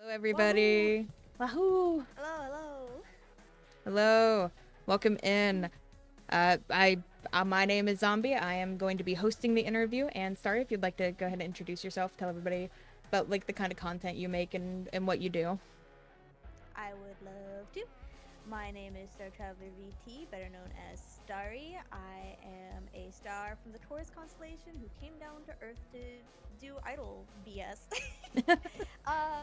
Hello, Wahoo! everybody. Wahoo! Hello, hello. Hello. Welcome in. My name is Zombie. I am going to be hosting the interview. And Starry, if you'd like to go ahead and introduce yourself, tell everybody about like the kind of content you make and what you do. I would love to. My name is Star Traveler VT, better known as Starry. I am a star from the Taurus constellation who came down to Earth to do idol BS. uh,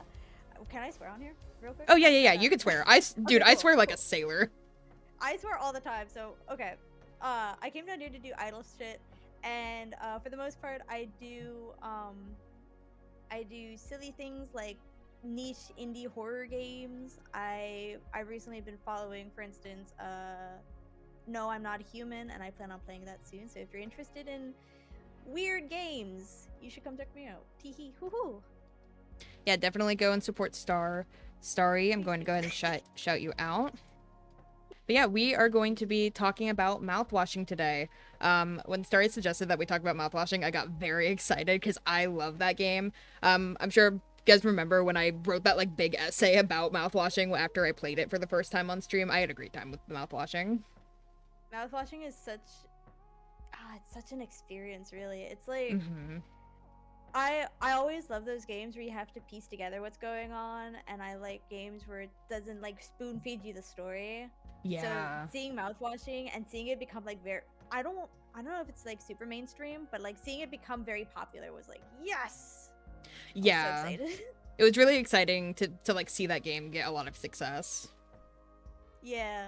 can I swear on here, real quick? Oh yeah, I yeah, swear yeah. that. You can swear. Dude, Okay, I cool, swear like a cool. sailor. I swear all the time. So okay, I came down here to do idol shit, and for the most part, I do silly things like niche indie horror games. I recently been following, for instance, No, I'm Not a Human, and I plan on playing that soon. So if you're interested in weird games, you should come check me out. Teehee hoo hoo. Yeah, definitely go and support Starry. I'm Thank going to you. go ahead and shout you out. But yeah, we are going to be talking about mouthwashing today. When Starry suggested that we talk about mouthwashing, I got very excited because I love that game. I'm sure you guys remember when I wrote that like big essay about mouthwashing after I played it for the first time on stream. I had a great time with mouthwashing. Mouthwashing is it's such an experience, really. It's like Mm-hmm. I always love those games where you have to piece together what's going on, and I like games where it doesn't like spoon feed you the story. So Yeah. seeing mouthwashing and seeing it become like very I don't know if it's like super mainstream, but like seeing it become very popular was like yes. I was so Yeah. excited. It was really exciting to like see that game get a lot of success. Yeah.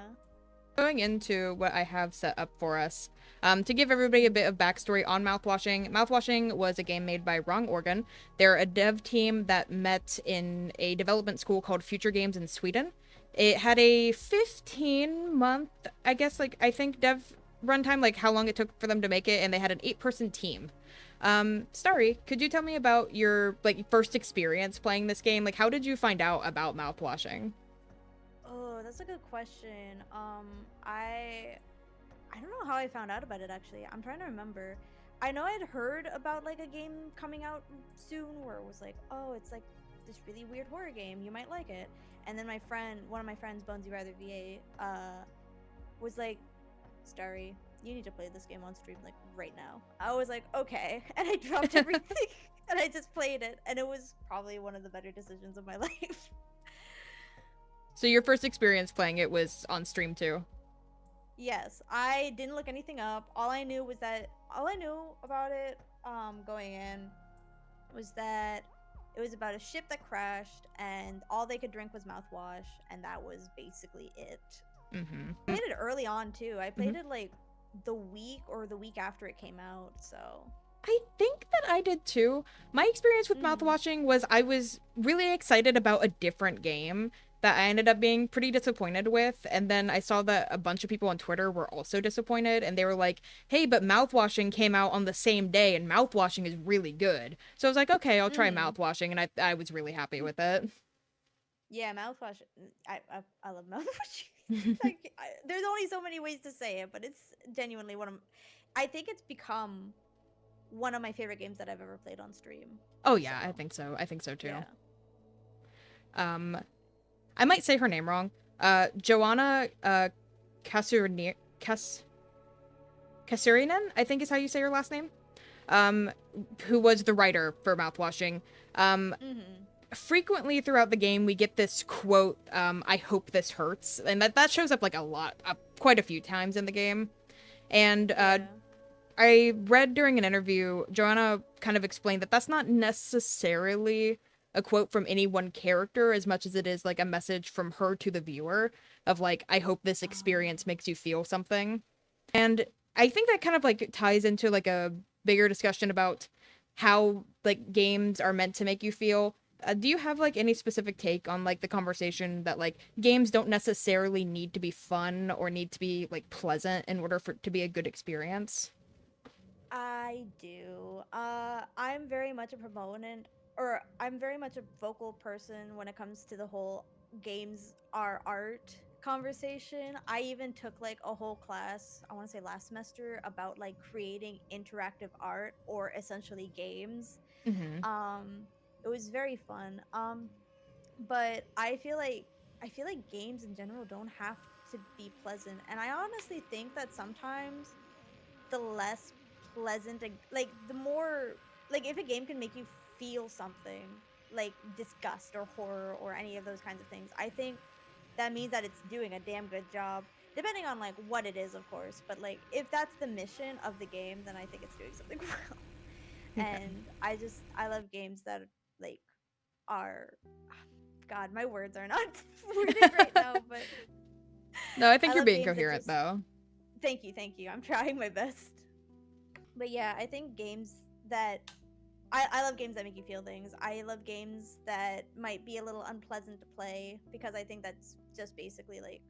Going into what I have set up for us, to give everybody a bit of backstory on Mouthwashing. Mouthwashing was a game made by Wrong Organ. They're a dev team that met in a development school called Future Games in Sweden. It had a 15-month, I guess, like, I think dev runtime, like how long it took for them to make it, and they had an 8-person team. Starry, could you tell me about your, like, first experience playing this game? Like, how did you find out about Mouthwashing? Oh, that's a good question. I don't know how I found out about it actually. I'm trying to remember. I know I'd heard about like a game coming out soon where it was like, oh, it's like this really weird horror game. You might like it. And then one of my friends, Bonesy Rather VA, was like, Starry, you need to play this game on stream like right now. I was like, okay. And I dropped everything and I just played it. And it was probably one of the better decisions of my life. So your first experience playing it was on stream too? Yes, I didn't look anything up. All I knew about it going in was that it was about a ship that crashed and all they could drink was mouthwash and that was basically it. Mm-hmm. I played it early on too. I Mm-hmm. played it like the week or the week after it came out, so I think that I did too. My experience with mm. mouthwashing was I was really excited about a different game that I ended up being pretty disappointed with. And then I saw that a bunch of people on Twitter were also disappointed. And they were like, hey, but mouthwashing came out on the same day and mouthwashing is really good. So I was like, okay, I'll try Mm. mouthwashing. And I was really happy with it. Yeah, mouthwash. I love mouthwash. There's only so many ways to say it, but it's genuinely one of I think it's become one of my favorite games that I've ever played on stream. Oh, So, yeah, I think so. I think so too. yeah. Um, I might say her name wrong. Joanna Kasurni- Kas- Kasurinen, I think is how you say her last name. Um, who was the writer for Mouthwashing. Um, Mhm. Frequently throughout the game, we get this quote, I hope this hurts. And that shows up like a lot, quite a few times in the game. And Yeah. I read during an interview, Joanna kind of explained that that's not necessarily a quote from any one character as much as it is like a message from her to the viewer of like, I hope this experience Um, makes you feel something. And I think that kind of like ties into like a bigger discussion about how like games are meant to make you feel. Do you have like any specific take on like the conversation that like games don't necessarily need to be fun or need to be like pleasant in order for it to be a good experience? I do. I'm very much a proponent, or I'm very much a vocal person when it comes to the whole games are art conversation. I even took like a whole class, I want to say last semester, about like creating interactive art or essentially games. Mm-hmm. Um, it was very fun. But I feel like games in general don't have to be pleasant. And I honestly think that sometimes the less pleasant like the more like if a game can make you feel something like disgust or horror or any of those kinds of things, I think that means that it's doing a damn good job, depending on like what it is, of course. But like if that's the mission of the game, then I think it's doing something well. Okay. And I love games that like are God, my words are not worded right now, but No, I think I you're love being games that coherent just though. thank you, I'm trying my best. But yeah, I think games that I love games that make you feel things. I love games that might be a little unpleasant to play because I think that's just basically like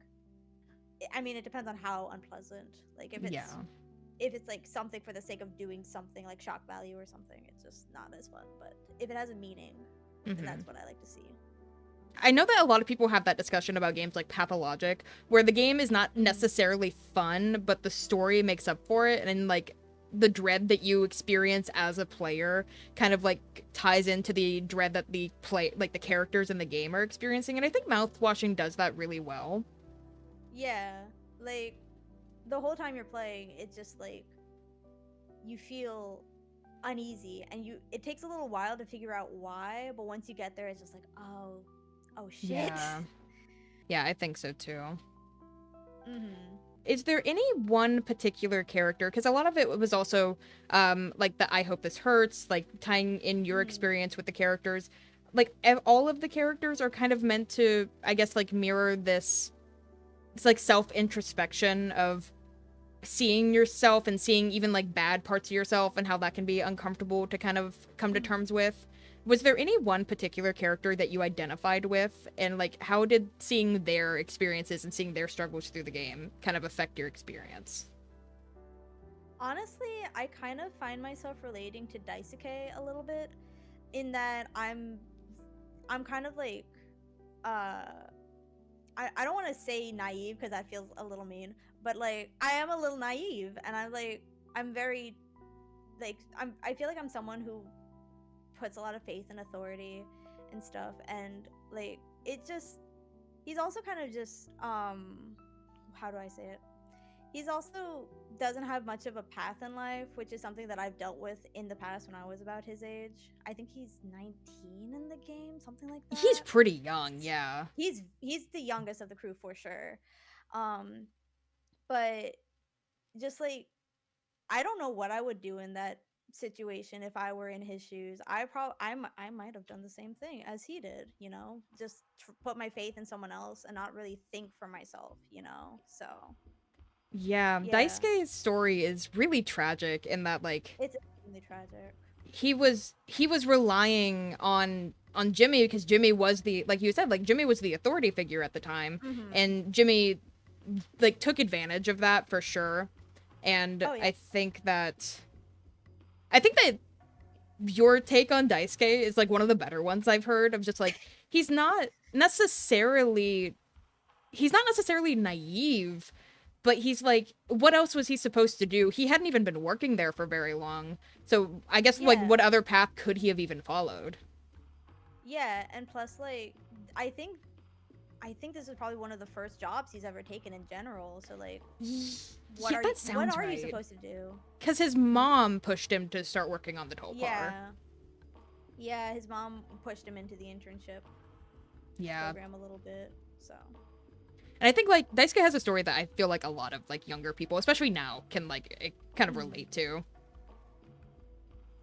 I mean, it depends on how unpleasant. Like Yeah. if it's like something for the sake of doing something like shock value or something, it's just not as fun. But if it has a meaning, then Hmm. that's what I like to see. I know that a lot of people have that discussion about games like Pathologic, where the game is not Mm-hmm. necessarily fun, but the story makes up for it, and like the dread that you experience as a player kind of like ties into the dread that the characters in the game are experiencing, and I think Mouthwashing does that really well. Yeah, like the whole time you're playing, it's just like you feel uneasy and you it takes a little while to figure out why, but once you get there it's just like, oh shit. Yeah. Yeah, I think so too. Mm-hmm. Is there any one particular character, because a lot of it was also like the I hope this hurts, like tying in your Mm-hmm. experience with the characters, like all of the characters are kind of meant to, I guess, like mirror this, it's like self introspection of seeing yourself and seeing even like bad parts of yourself and how that can be uncomfortable to kind of come to Mm-hmm. terms with. Was there any one particular character that you identified with, and like how did seeing their experiences and seeing their struggles through the game kind of affect your experience? Honestly, I kind of find myself relating to Daisuke a little bit in that I'm kind of like uh I don't want to say naive because that feels a little mean, but like I am a little naive and I'm very like I feel like I'm someone who puts a lot of faith in authority and stuff, and like it just he's also kind of just how do I say it? He's also doesn't have much of a path in life, which is something that I've dealt with in the past when I was about his age. I think he's 19 in the game, something like He's that. pretty young, yeah. He's the youngest of the crew for sure. Um but just like I don't know what I would do in that situation if I were in his shoes. I might have done the same thing as he did, you know, just put my faith in someone else and not really think for myself, you know. So, Yeah, yeah. Daisuke's story is really tragic in that like It's extremely tragic. he was relying on Jimmy because Jimmy was the, like you said, like Jimmy was the authority figure at the time, Mhm. and Jimmy like took advantage of that for sure. And Oh yeah. I think that your take on Daisuke is like one of the better ones I've heard, of just like he's not necessarily he's not necessarily naive, but he's like, what else was he supposed to do? He hadn't even been working there for very long. So I guess like Yeah. what other path could he have even followed? Yeah, and plus like I think I think this is probably one of the first jobs he's ever taken in general. So like Yeah, that what sounds are you right. supposed to do? Because his mom pushed him to start working on the Topar. Yeah. Yeah, his mom pushed him into the internship Yeah. program a little bit. So, And I think like Daisuke has a story that I feel like a lot of like younger people, especially now, can like kind of mhm. relate to.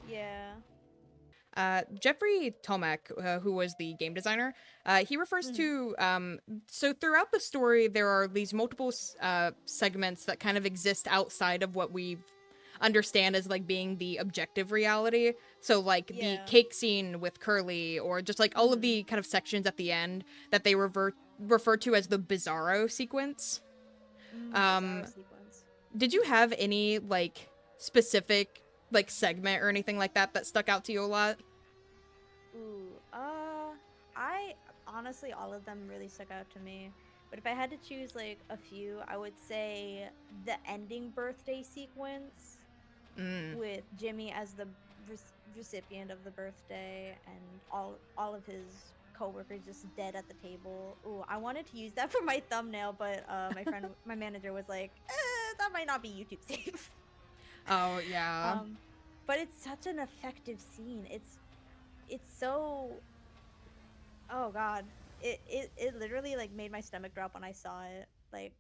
Yeah. Jeffrey Tomek, who was the game designer, he refers Mhm. to. So throughout the story, there are these multiple segments that kind of exist outside of what we understand as like being the objective reality. So like the Yeah. cake scene with Curly, or just like all of Mhm. the kind of sections at the end that they refer to as the Bizarro sequence. Bizarro Um, sequence. did you have any like specific like segment or anything like that that stuck out to you a lot? Ooh. I honestly all of them really stuck out to me. But if I had to choose like a few, I would say the ending birthday sequence Mm. with Jimmy as the recipient of the birthday and all of his coworkers just dead at the table. Ooh, I wanted to use that for my thumbnail, but my manager was like, that might not be YouTube safe. Oh, yeah. um, but it's such an effective scene. It's so, oh god, it literally like made my stomach drop when I saw it. Like,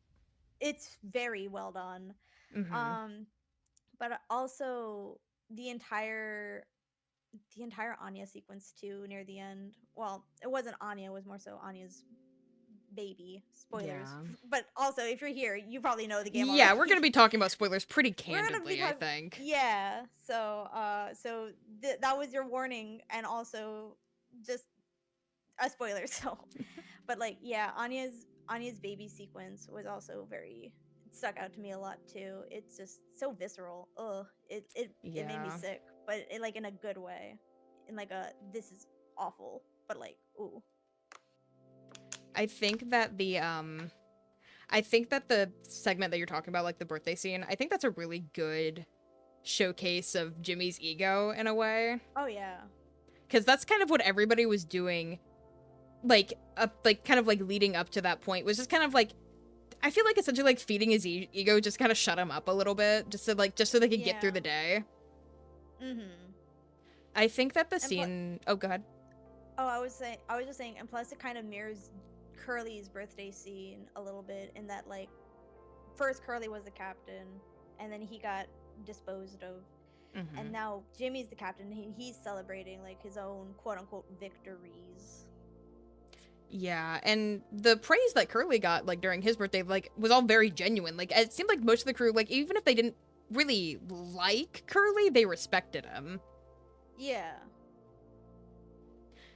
it's very well done. Mm-hmm. Um, but also the entire Anya sequence too near the end. Well, it wasn't Anya; it was more so Anya's baby. Spoilers, Yeah. but also if you're here, you probably know the game Yeah, we're already. gonna be talking about spoilers pretty We're gonna be candidly, I talking. think. Yeah. So that was your warning, and also just a spoiler. So, but like, yeah, Anya's baby sequence was also very, it stuck out to me a lot too. It's just so visceral. Ugh, it made me Yeah. sick, but like in a good way, in like a, this is awful, but like, ooh. I think that I think that the segment that you're talking about, like the birthday scene, I think that's a really good showcase of Jimmy's ego in a way. Oh yeah. Because that's kind of what everybody was doing, like, like, kind of like leading up to that point, was just kind of like, I feel like essentially like feeding his ego, just kind of shut him up a little bit, just so they could get through Yeah. the day. Mm-hmm. I think that the And plus, scene. Oh, go ahead. oh, I was just saying, and plus it kind of mirrors Curly's birthday scene a little bit in that, like, first Curly was the captain, and then he got disposed of, and Hmm. now Jimmy's the captain. He's celebrating like his own quote unquote victories. Yeah, and the praise that Curly got, like, during his birthday, like, was all very genuine. Like, it seemed like most of the crew, like, even if they didn't really like Curly, they respected him. Yeah.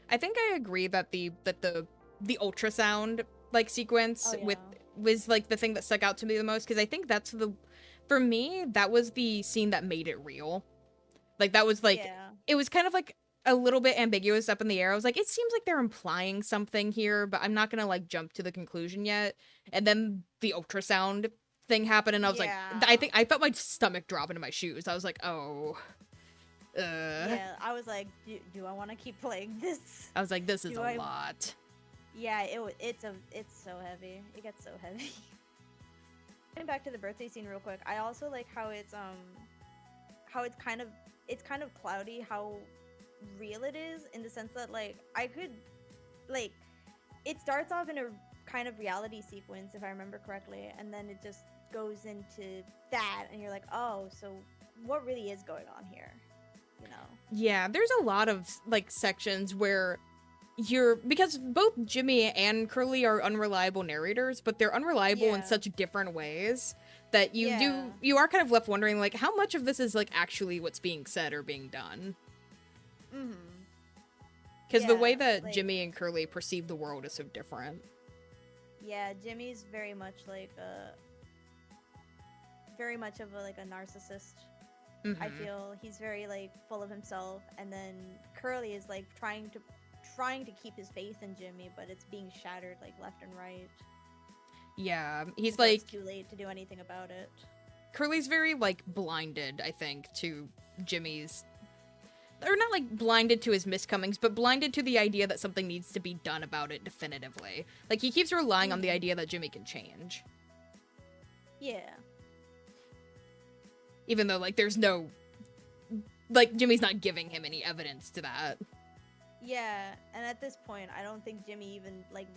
I think I agree that the ultrasound, like, sequence Oh with yeah. was like the thing that stuck out to me the most, because I think that's the for me that was the scene that made it real. Like, that was like, Yeah. it was kind of like a little bit ambiguous up in the air. I was like, it seems like they're implying something here, but I'm not gonna like jump to the conclusion yet. And then the ultrasound thing happened, and I was like, I Yeah. think I felt my stomach drop into my shoes. I was like, oh, Yeah. I was like, do I want to keep playing this? I was like, this is Do a I? lot. Yeah. It's so heavy. It gets so heavy. Going back to the birthday scene real quick. I also like how it's kind of cloudy how real it is, in the sense that like I could, like, it starts off in a kind of reality sequence if I remember correctly, and then it just goes into that, and you're like, oh, so what really is going on here, you know? Yeah, there's a lot of like sections where because both Jimmy and Curly are unreliable narrators, but they're unreliable in Yeah. such different ways that Yeah. you are kind of left wondering, like, how much of this is like actually what's being said or being done. Mm-hmm. Because the way Yeah. that Like, Jimmy and Curly perceive the world is so different. yeah, Jimmy's very much like a very much of a like a narcissist. I Hmm. feel he's very like full of himself, and then Curly is like trying to keep his faith in Jimmy, but it's being shattered like left and right Yeah, he's before it's like, too late to do anything about it. Curly's very like blinded, I think, to Jimmy's, or not like blinded to his miscomings, but blinded to the idea that something needs to be done about it definitively. Like, he keeps relying on the Mm-hmm. idea that Jimmy can change, Yeah. even though like there's no, like, Jimmy's not giving him any evidence to that. Yeah, and at this point, I don't think Jimmy even like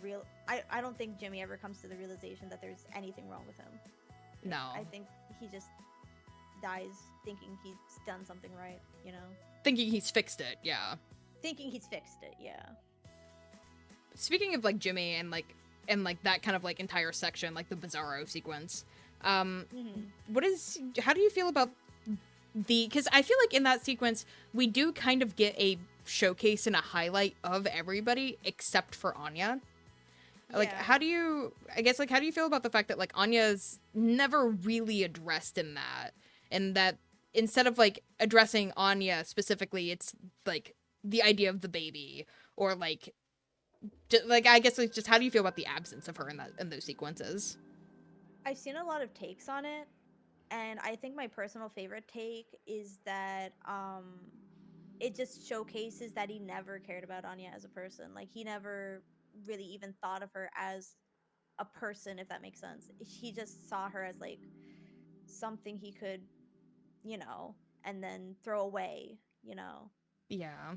I don't think Jimmy ever comes to the realization that there's anything wrong with him. Like, No. I think he just dies thinking he's done something right, you know? Thinking he's fixed it, yeah. Thinking he's fixed it, yeah. Speaking of like Jimmy and like that kind of like entire section, like the Bizarro sequence, um, Mm-hmm. how do you feel about because I feel like in that sequence we do kind of get a showcase and a highlight of everybody except for Anya. Like, Yeah. I guess, like, how do you feel about the fact that like Anya's never really addressed in that, and that instead of like addressing Anya specifically, it's like the idea of the baby, or like like, I guess, like, just how do you feel about the absence of her in those sequences? I've seen a lot of takes on it, and I think my personal favorite take is that it just showcases that he never cared about Anya as a person. Like he never really even thought of her as a person, if that makes sense. He just saw her as like something he could, you know, and then throw away, you know. Yeah.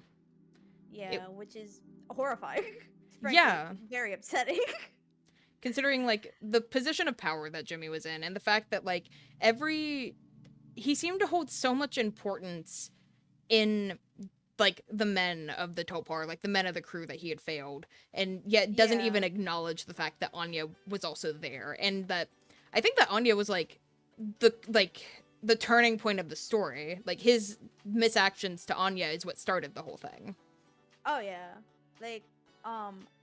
It Yeah, which is horrifying. Frankly, yeah. very upsetting. Considering like the position of power that Jimmy was in and the fact that like every he seemed to hold so much importance in like the men of the Topar, like the men of the crew that he had failed, and yet doesn't Yeah. even acknowledge the fact that Anya was also there, and that I think that Anya was the turning point of the story. Like his misactions to Anya is what started the whole thing. Oh yeah. Like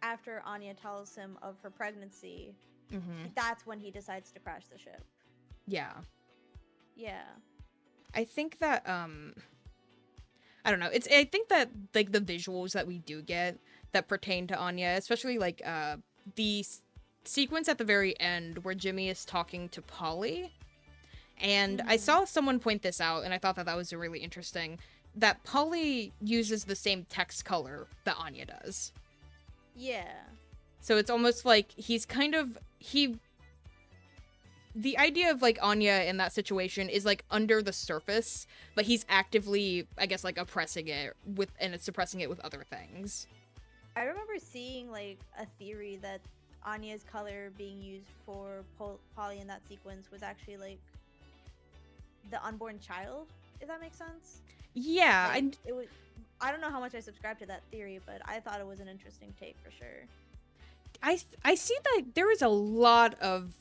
after Anya tells him of her pregnancy, Mm-hmm. that's when he decides to crash the ship. Yeah, Yeah. I think that I don't know. I think that like the visuals that we do get that pertain to Anya, especially like the sequence at the very end where Jimmy is talking to Polly. And I Mhm. saw someone point this out, and I thought that that was really interesting. That Polly uses the same text color that Anya does. Yeah. So it's almost like he's kind of he. The idea of like Anya in that situation is like under the surface, but he's actively, I guess, like oppressing it with and suppressing it with other things. I remember seeing like a theory that Anya's color being used for Polly in that sequence was actually like the unborn child, if that makes sense. Yeah, Like it was. I don't know how much I subscribe to that theory, but I thought it was an interesting take for sure. I see that there is a lot of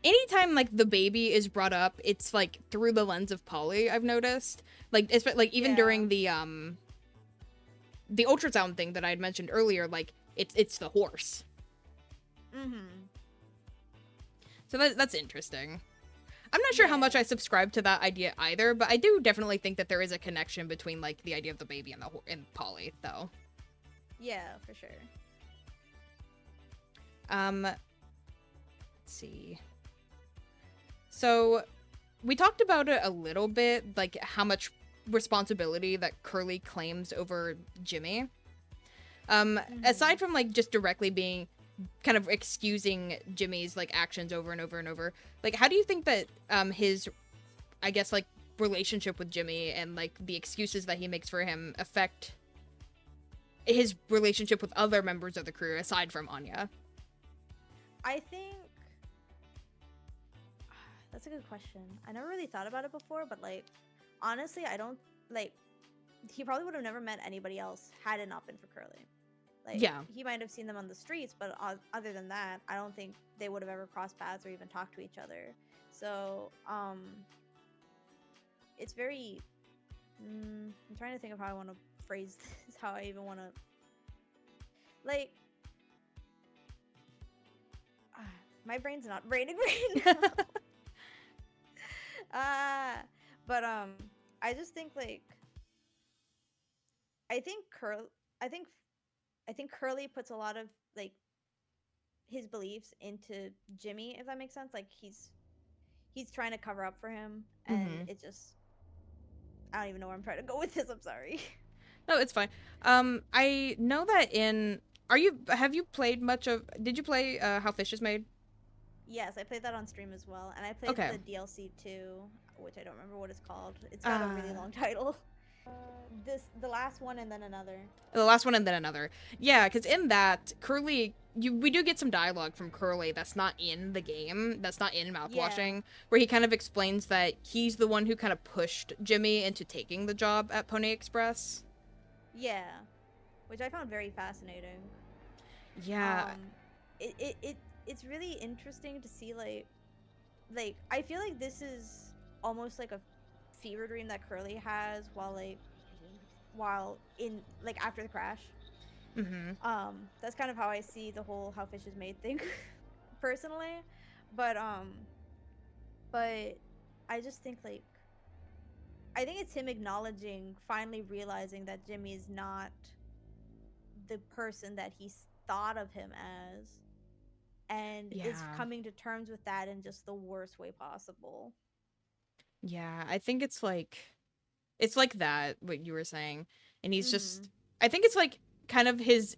anytime like the baby is brought up, it's like through the lens of Polly. I've noticed, like like even Yeah. during the ultrasound thing that I had mentioned earlier, like it's the horse. Mhm. So that's interesting. I'm not sure how Yeah. much I subscribe to that idea either, but I do definitely think that there is a connection between like the idea of the baby and and Polly, though. Yeah, for sure. Let's see. So we talked about it a little bit, like how much responsibility that Curly claims over Jimmy. Aside Mhm. from like just directly being kind of excusing Jimmy's like actions over and over and over, like how do you think that his I guess like relationship with Jimmy and like the excuses that he makes for him affect his relationship with other members of the crew aside from Anya? I think that's a good question. I never really thought about it before, but like honestly, I don't like he probably would have never met anybody else had it not been for Curly. Like Yeah. he might have seen them on the streets, but other than that, I don't think they would have ever crossed paths or even talked to each other. So, it's very. I'm trying to think of how I want to phrase this. How I even want to like. My brain's not braining right now. uh, but I just think like I think Curl. I think I think Curly puts a lot of like his beliefs into Jimmy, if that makes sense. Like he's trying to cover up for him, and Mm-hmm. it just I don't even know where I'm trying to go with this. I'm sorry. No, it's fine. I know that in have you played much of did you play How Fish is Made? Yes, I played that on stream as well, and I played Okay. the DLC too, which I don't remember what it's called. It's got a really Uh long title. The last one and then another. the last one and then another. Yeah, because in that, Curly we do get some dialogue from Curly that's not in the game, that's not in Yeah, Mouthwashing, where he kind of explains that he's the one who kind of pushed Jimmy into taking the job at Pony Express. yeah, which I found very fascinating. Yeah. Um, it's really interesting to see like I feel like this is almost like a fever dream that Curly has while in like after the crash. Mm-hmm. That's kind of how I see the whole how fish is made thing personally. But but I just think like I think it's him acknowledging finally realizing that Jimmy is not the person that he's thought of him as and is Yeah. coming to terms with that in just the worst way possible. Yeah. I think it's like It's like that, what you were saying. And he's Mm-hmm. just, I think it's like kind of his,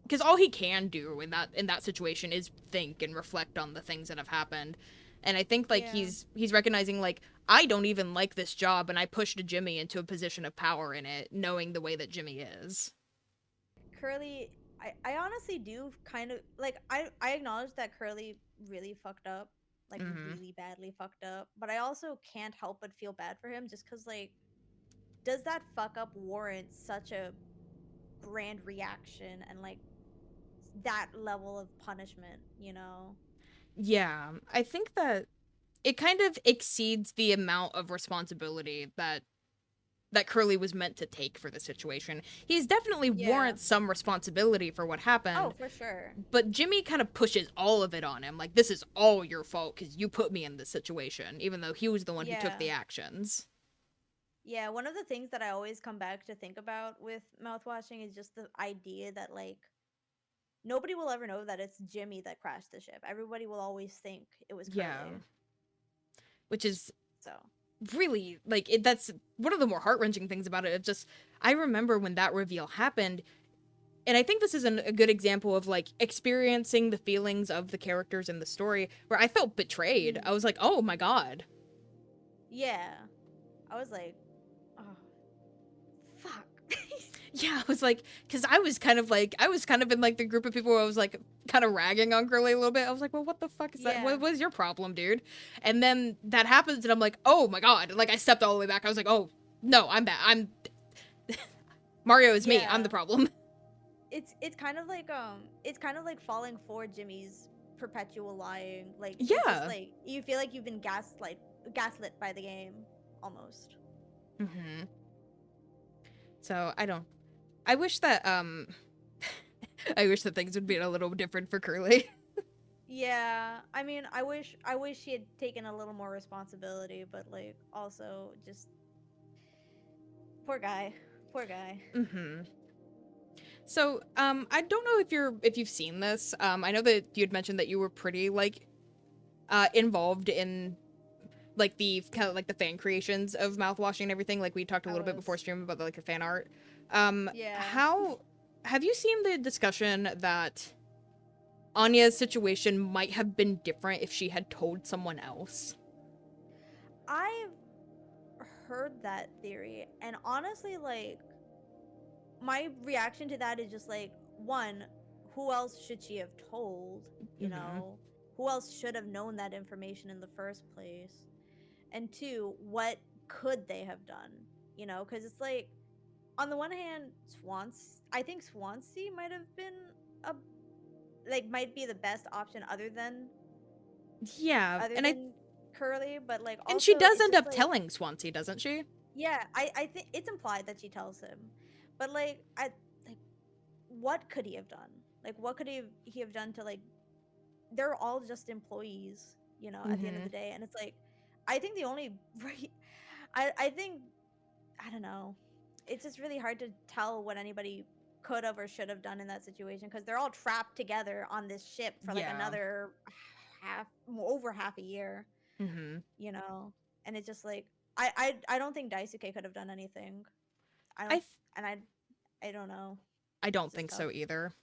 because all he can do in that situation is think and reflect on the things that have happened. And I think like Yeah. he's recognizing like I don't even like this job and I pushed Jimmy into a position of power in it, knowing the way that Jimmy is. Curly, I honestly do kind of like I acknowledge that Curly really fucked up, like Mhm. really badly fucked up, but I also can't help but feel bad for him just cuz like does that fuck up warrant such a grand reaction and like that level of punishment, you know? Yeah, I think that it kind of exceeds the amount of responsibility that Curly was meant to take for the situation. He's definitely Yeah. warrants some responsibility for what Oh, happened, for sure. but Jimmy kind of pushes all of it on him. Like, this is all your fault because you put me in this situation, even though he was the one who took Yeah. the actions. Yeah, one of the things that I always come back to think about with mouthwashing is just the idea that like nobody will ever know that it's Jimmy that crashed the ship. Everybody will always think it was Yeah, Curly. which is So, really like that's one of the more heart-wrenching things about it. It's just I remember when that reveal happened, and I think this is a good example of like experiencing the feelings of the characters in the story where I felt betrayed. I mhm. was like, oh my god. Yeah. I was like, oh, fuck. Yeah, I was like, because I was kind of in like the group of people where I was like kind of ragging on Curly a little bit. I was like, well, what the fuck is that? Yeah. What is your problem, dude? And then that happens, and I'm like, oh my god. Like, I stepped all the way back. I was like, oh, no, I'm bad. Mario is me. I'm the Yeah. problem. It's kind of like it's kind of like falling for Jimmy's perpetual lying. Like it's just Yeah. like you feel like you've been gaslit by the game almost. Hmm. So I wish that, I wish that things would be a little different for Curly. Yeah, I mean, I wish he had taken a little more responsibility, but like also just poor guy, poor guy. Hmm. So, I don't know if you've seen this. I know that you had mentioned that you were pretty like involved in like the kind of like the fan creations of mouthwashing and everything. Like we talked a I little bit before was, stream about like the fan art. yeah. How have you seen the discussion that Anya's situation might have been different if she had told someone else? I've heard that theory, and honestly, like my reaction to that is just like one, who else should she have told? You Mm-hmm. know, who else should have known that information in the first place? And two, what could they have done? You know, because it's like on the one hand, I think Swansea might have been a might be the best option Yeah, other and than Curly, but like she also does it's end just up like telling Swansea, doesn't she? yeah, I think it's implied that she tells him, but like what could he have done? Like what could he have done to like they're all just employees, you know, at the end of Mm-hmm. the day, and it's like I think the only right I think I don't know. It's just really hard to tell what anybody could have or should have done in that situation because they're all trapped together on this ship for like Yeah. another over half a year, Mm-hmm. you know. And it's just like I don't think Daisuke could have done anything. I I don't, th- and I don't know. I It's don't just think tough. so either.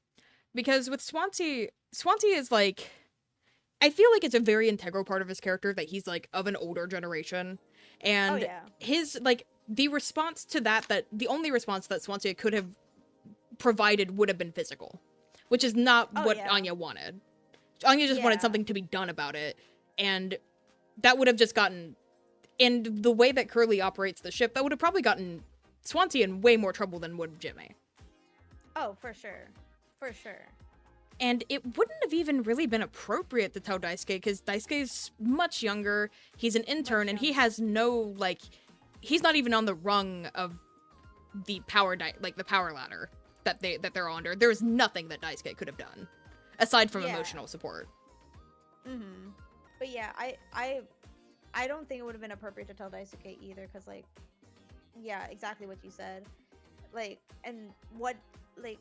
Because with Swansea, Swansea is like I feel like it's a very integral part of his character that he's like of an older generation, Oh and yeah, his like the response to that the only response that Swansea could have provided would have been physical, which is not oh what yeah, Anya wanted. Anya just wanted yeah, something to be done about it, and that would have just gotten. And the way that Curly operates the ship, that would have probably gotten Swansea in way more trouble than would Jimmy. oh for sure, for sure. And it wouldn't have even really been appropriate to tell Daisuke because Daisuke's much younger. He's an intern Much and he younger. has no like he's not even on the rung of the like the power ladder that they're under. There is nothing that Daisuke could have done aside from Yeah. emotional support. Mm-hmm. But yeah, I don't think it would have been appropriate to tell Daisuke either, because like, yeah, exactly what you said. Like, and what like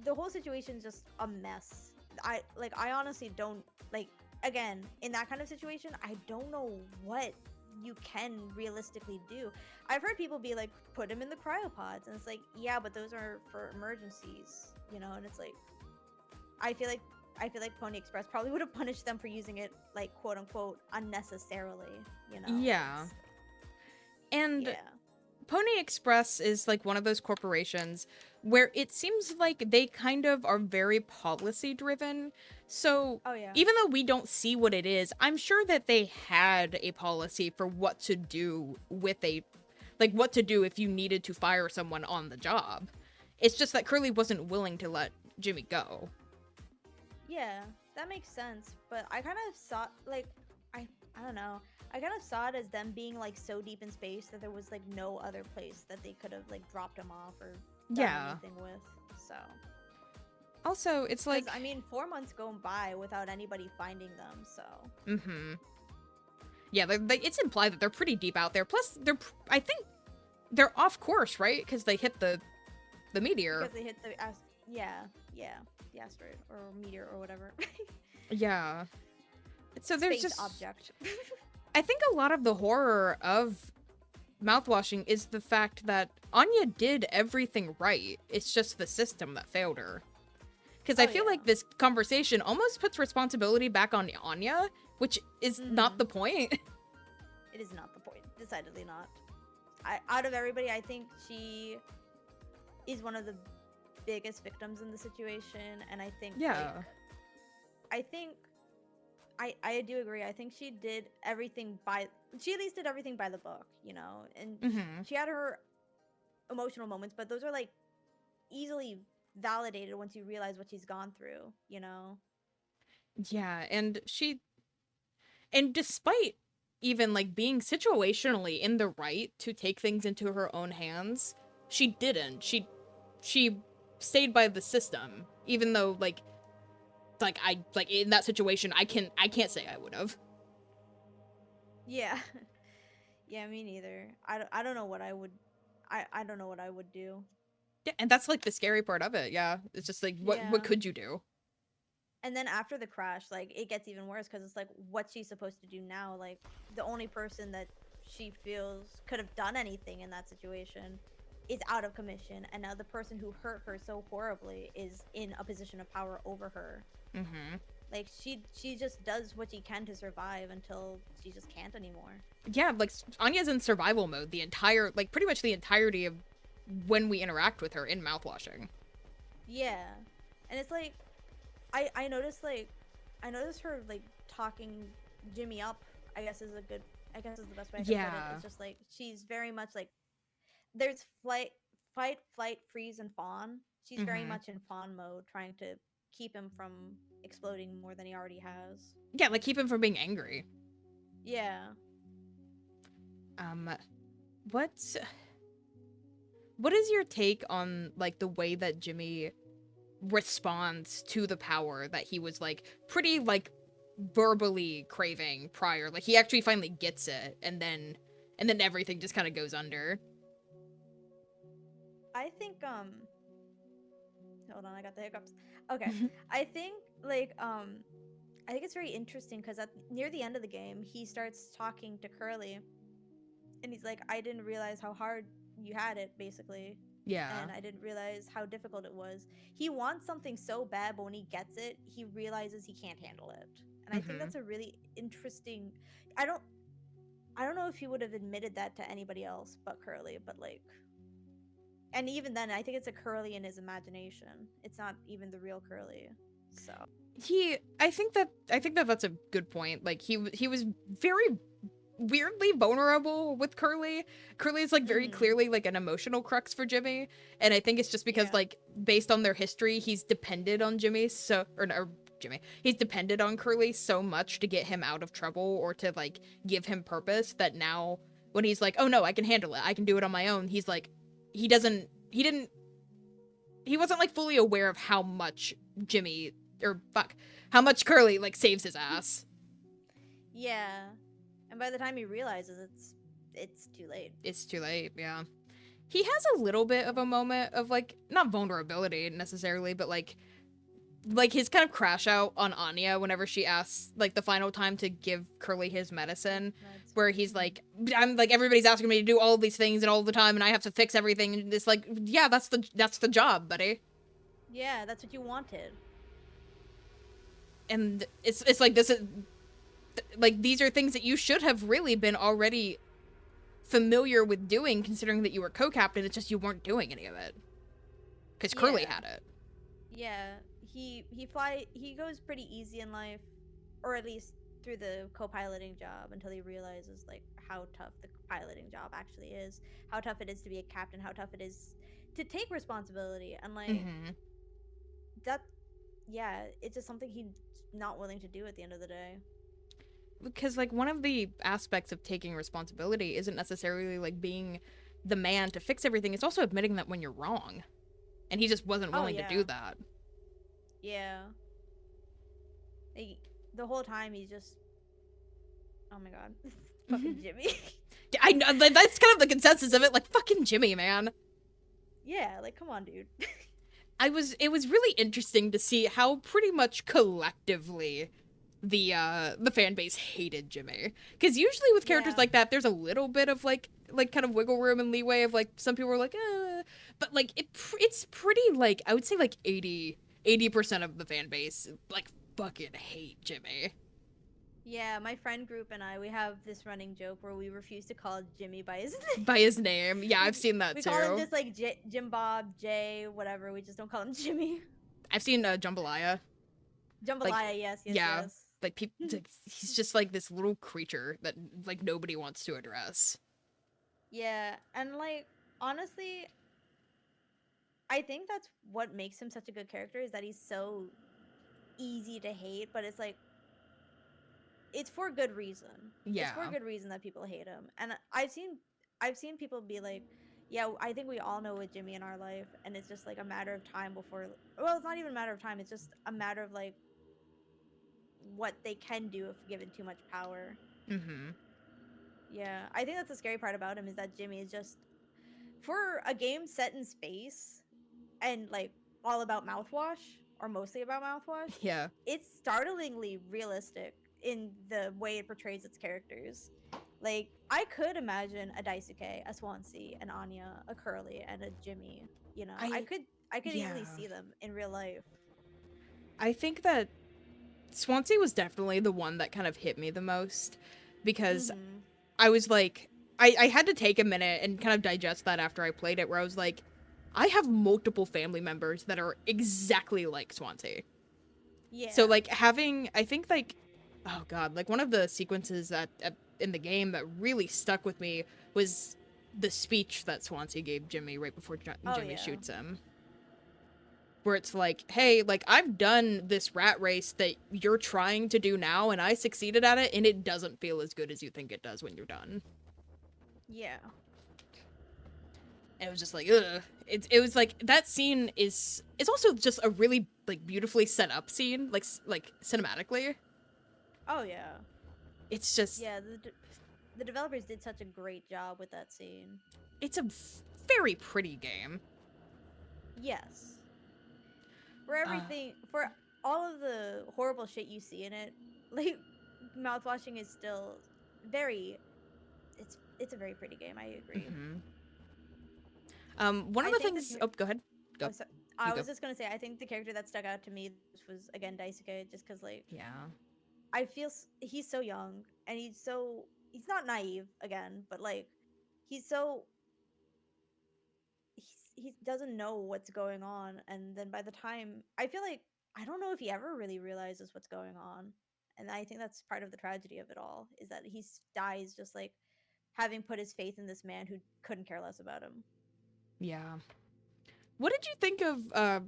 the whole situation's just a mess. I honestly don't like again in that kind of situation. I don't know what you can realistically do. I've heard people be like, put him in the cryopods, and it's like, yeah, but those are for emergencies, you know. And it's like, I feel like Pony Express probably would have punished them for using it, like, quote unquote, unnecessarily, you know. Yeah. And Yeah. Pony Express is like one of those corporations where it seems like they kind of are very policy driven. So Oh yeah. even though we don't see what it is, I'm sure that they had a policy for what to do with what to do if you needed to fire someone on the job. It's just that Curly wasn't willing to let Jimmy go. Yeah, that makes sense. But I kind of saw, like, I don't know. I kind of saw it as them being like so deep in space that there was like no other place that they could have like dropped him off or done Yeah. anything with. So, Also, it's like, I mean, 4 months going by without anybody finding them. So. Yeah, it's implied that they're pretty deep out there. Plus, I think they're off course, right? Because they hit the meteor. Because they hit the the asteroid or meteor or whatever. Yeah. So there's Space just object. I think a lot of the horror of Mouthwashing is the fact that Anya did everything right. It's just the system that failed her. Because I feel like this conversation almost puts responsibility back on Anya, which is not the point. It is not the point. Decidedly not. Out of everybody, I think she is one of the biggest victims in the situation, and I think I do agree. I think she did everything she at least did everything by the book, you know, and she had her emotional moments, but those are like easily validated once you realize what she's gone through, you know. Yeah, and despite even like being situationally in the right to take things into her own hands, she didn't. She stayed by the system, even though like I like in that situation I can't say I would have. Yeah. Yeah, me neither. I don't know what I would I don't know what I would do. Yeah, and that's like the scary part of it. Yeah, it's just like what could you do? And then after the crash, like, it gets even worse because it's like, what's she supposed to do now? Like, the only person that she feels could have done anything in that situation is out of commission, and now the person who hurt her so horribly is in a position of power over her. Like, she just does what she can to survive until she just can't anymore. Yeah, like Anya's in survival mode the entire pretty much the entirety of when we interact with her in Mouthwashing. Yeah, and it's like I noticed her like talking Jimmy up, I guess is the best way I can put it. It's just like she's very much like there's fight, flight, freeze, and fawn. She's very much in fawn mode, trying to keep him from exploding more than he already has. Yeah, like keep him from being angry. Yeah. What is your take on like the way that Jimmy responds to the power that he was like pretty like verbally craving prior? Like he actually finally gets it, and then everything just kind of goes under. I think hold on, I got the hiccups. Okay. I think I think it's very interesting because near the end of the game, he starts talking to Curly, and he's like, I didn't realize how hard you had it, basically. Yeah. And I didn't realize how difficult it was. He wants something so bad, but when he gets it, he realizes he can't handle it. And I think that's a really interesting. I don't know if he would have admitted that to anybody else but Curly, but like, and even then, I think it's a Curly in his imagination. It's not even the real Curly. So I think that that's a good point. Like he was very weirdly vulnerable with Curly. Curly is like very clearly like an emotional crux for Jimmy, and I think it's just because like based on their history, he's depended on he's depended on Curly so much to get him out of trouble or to like give him purpose that now when he's like, oh no, I can handle it, I can do it on my own, he's like he wasn't like fully aware of how much how much Curly like saves his ass. Yeah. And by the time he realizes it's too late. It's too late, yeah. He has a little bit of a moment of like not vulnerability necessarily, but like like his kind of crash out on Anya whenever she asks like the final time to give Curly his medicine, Meds. where he's Mhm. like, I'm like, everybody's asking me to do all of these things and all the time and I have to fix everything, and it's like, yeah, that's the job, buddy. Yeah, that's what you wanted. And it's like this is like these are things that you should have really been already familiar with doing, considering that you were co-captain. It's just you weren't doing any of it because Curly Yeah. had it. Yeah. He goes pretty easy in life, or at least through the co-piloting job until he realizes like how tough the piloting job actually is, how tough it is to be a captain, how tough it is to take responsibility, and like Mm-hmm. that. Yeah, it's just something he's not willing to do at the end of the day. Because like one of the aspects of taking responsibility isn't necessarily like being the man to fix everything. It's also admitting that when you're wrong, and he just wasn't Oh willing to yeah, do that. yeah. Like, the whole time he's just, oh my god, fucking Jimmy. Yeah, I know that's kind of the consensus of it. Like fucking Jimmy, man. Yeah, like come on, dude. It was really interesting to see how pretty much collectively the fan base hated Jimmy, because usually with characters Yeah. like that there's a little bit of like kind of wiggle room and leeway of like some people are like but like it's pretty like I would say like 80% of the fan base like fucking hate Jimmy. Yeah, my friend group and I, we have this running joke where we refuse to call Jimmy by his name. By his name, yeah, I've we seen that we call him too. just like Jim Bob, Jay, whatever. We just don't call him Jimmy. I've seen Jambalaya, like, Jambalaya, yes, yes, yeah, yes. like people like, he's just like this little creature that like nobody wants to address. Yeah, and like honestly, I think that's what makes him such a good character is that he's so easy to hate, but it's like it's for good reason. It's for Yeah. good reason that people hate him. And I've seen people be like, "Yeah, I think we all know with Jimmy in our life, and it's just like a matter of time before." Well, it's not even a matter of time. It's just a matter of like what they can do if given too much power. Mm-hmm. Yeah, I think that's the scary part about him is that Jimmy is just for a game set in space and like all about mouthwash or mostly about mouthwash, Yeah. it's startlingly realistic in the way it portrays its characters. Like I could imagine a Daisuke, a Swansea, an Anya, a Curly, and a Jimmy. You know, I I could yeah. easily see them in real life. I think that Swansea was definitely the one that kind of hit me the most because Mm-hmm. I was like, I had to take a minute and kind of digest that after I played it, where I was like, I have multiple family members that are exactly like Swansea. So, Yeah. like, having, I think, like, oh god, like, one of the sequences that in the game that really stuck with me was the speech that Swansea gave Jimmy right before Oh Jimmy yeah. shoots him. Where it's like, hey, like I've done this rat race that you're trying to do now, and I succeeded at it, and it doesn't feel as good as you think it does when you're done. Yeah. And it was just like, ugh. It was like that scene is it's also just a really like beautifully set up scene, like cinematically. Oh yeah. It's just Yeah. The developers did such a great job with that scene. it's a very pretty game. Yes. For Uh, everything, for all of the horrible shit you see in it, like mouthwashing is still very. It's a very pretty game. I agree. mhm. One of I the think things. Oh, go ahead. Go. oh, so, You I go. was just gonna say I think the character that stuck out to me was again Daisuke, just because like Yeah. I feel he's so young and he's not naive again, but like he's so he doesn't know what's going on, and then by the time I feel like I don't know if he ever really realizes what's going on, and I think that's part of the tragedy of it all is that dies just like having put his faith in this man who couldn't care less about him. Yeah. What did you think of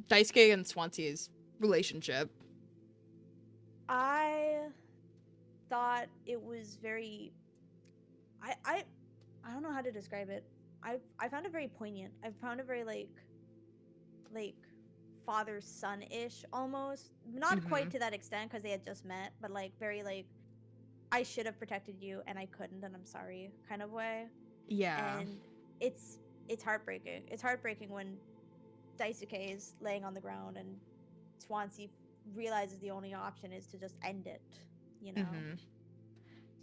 Daisuke and Swansea's relationship? I thought it was very I I I don't know how to describe it. I found it very poignant. I found it very like father son ish almost. Not Mm-hmm. quite to that extent because they had just met, but like very like I should have protected you and I couldn't and I'm sorry kind of way. Yeah. And it's heartbreaking. It's heartbreaking when Daisuke is laying on the ground and Swansea realizes the only option is to just end it. You know, Mm-hmm.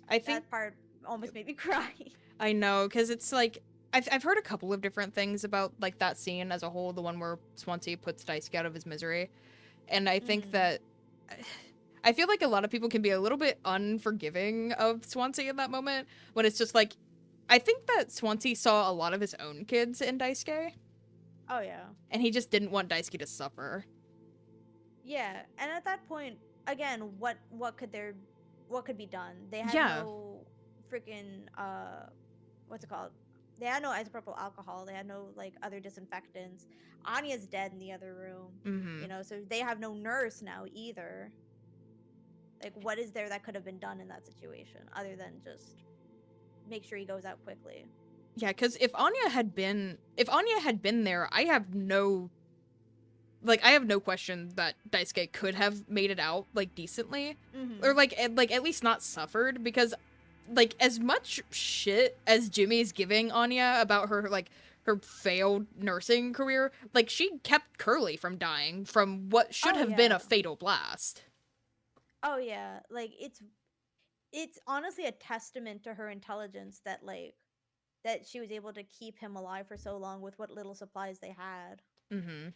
I think that part almost made me cry. I know, because it's like I've heard a couple of different things about like that scene as a whole, the one where Swansea puts Daisuke out of his misery, and I think Mm. that I feel like a lot of people can be a little bit unforgiving of Swansea in that moment when it's just like I think that Swansea saw a lot of his own kids in Daisuke, Oh yeah. and he just didn't want Daisuke to suffer. Yeah, and at that point, again, what could be done? They had Yeah. no freaking what's it called? They had no isopropyl alcohol. They had no like other disinfectants. Anya's dead in the other room, Mm-hmm. so they have no nurse now either. Like, what is there that could have been done in that situation other than just make sure he goes out quickly? Yeah, because if Anya had been there, I have no question that Daisuke could have made it out like decently, or Mm-hmm. like at least not suffered, because like as much shit as Jimmy's giving Anya about her like her failed nursing career, like she kept Curly from dying from what should Oh have been yeah. a fatal blast. Oh yeah. Like it's honestly a testament to her intelligence that she was able to keep him alive for so long with what little supplies they had. Mm-hmm.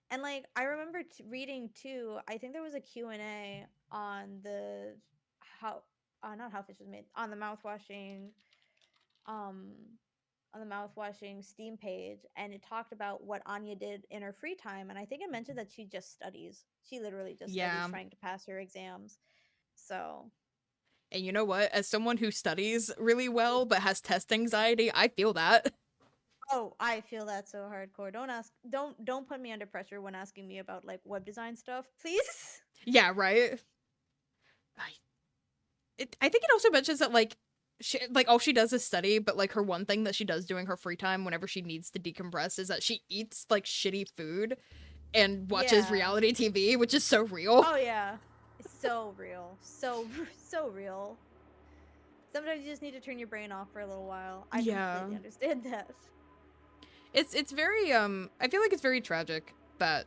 And like I remember reading too, I think there was a Q&A on the how not how fish was made, on the mouthwashing um Steam page, and it talked about what Anya did in her free time, and I think it mentioned that she just studies. She literally just studies Yeah, trying to pass her exams. So, and you know what? As someone who studies really well but has test anxiety, I feel that. oh, I feel that so hardcore. Don't put me under pressure when asking me about like web design stuff, please. Yeah, right. I I think it also mentions that like all she does is study, but like her one thing that she does during her free time whenever she needs to decompress is that she eats like shitty food and watches Yeah. reality TV, which is so real. Oh yeah. It's so real. So so real. Sometimes you just need to turn your brain off for a little while. I Yeah. completely understand that. It's very I feel like it's very tragic that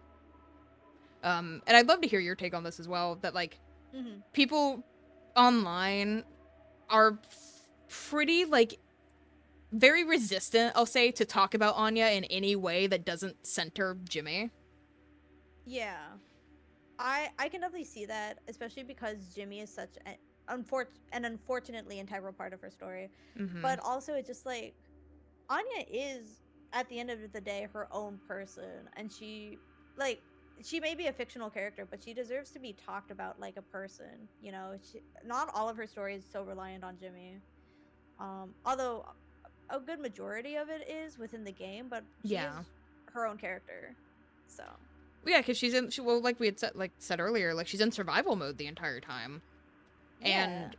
and I'd love to hear your take on this as well, that like Mhm. people online are pretty like very resistant, I'll say, to talk about Anya in any way that doesn't center Jimmy. Yeah. I can definitely see that, especially because Jimmy is such an unfortunately integral part of her story. Mm-hmm. But also it's just like Anya is at the end of the day her own person, and like she may be a fictional character, but she deserves to be talked about like a person. Not all of her story is so reliant on Jimmy. Although a good majority of it is within the game, but she Yeah. is her own character. So Yeah, because well, like we had said earlier, like she's in survival mode the entire time, yeah, and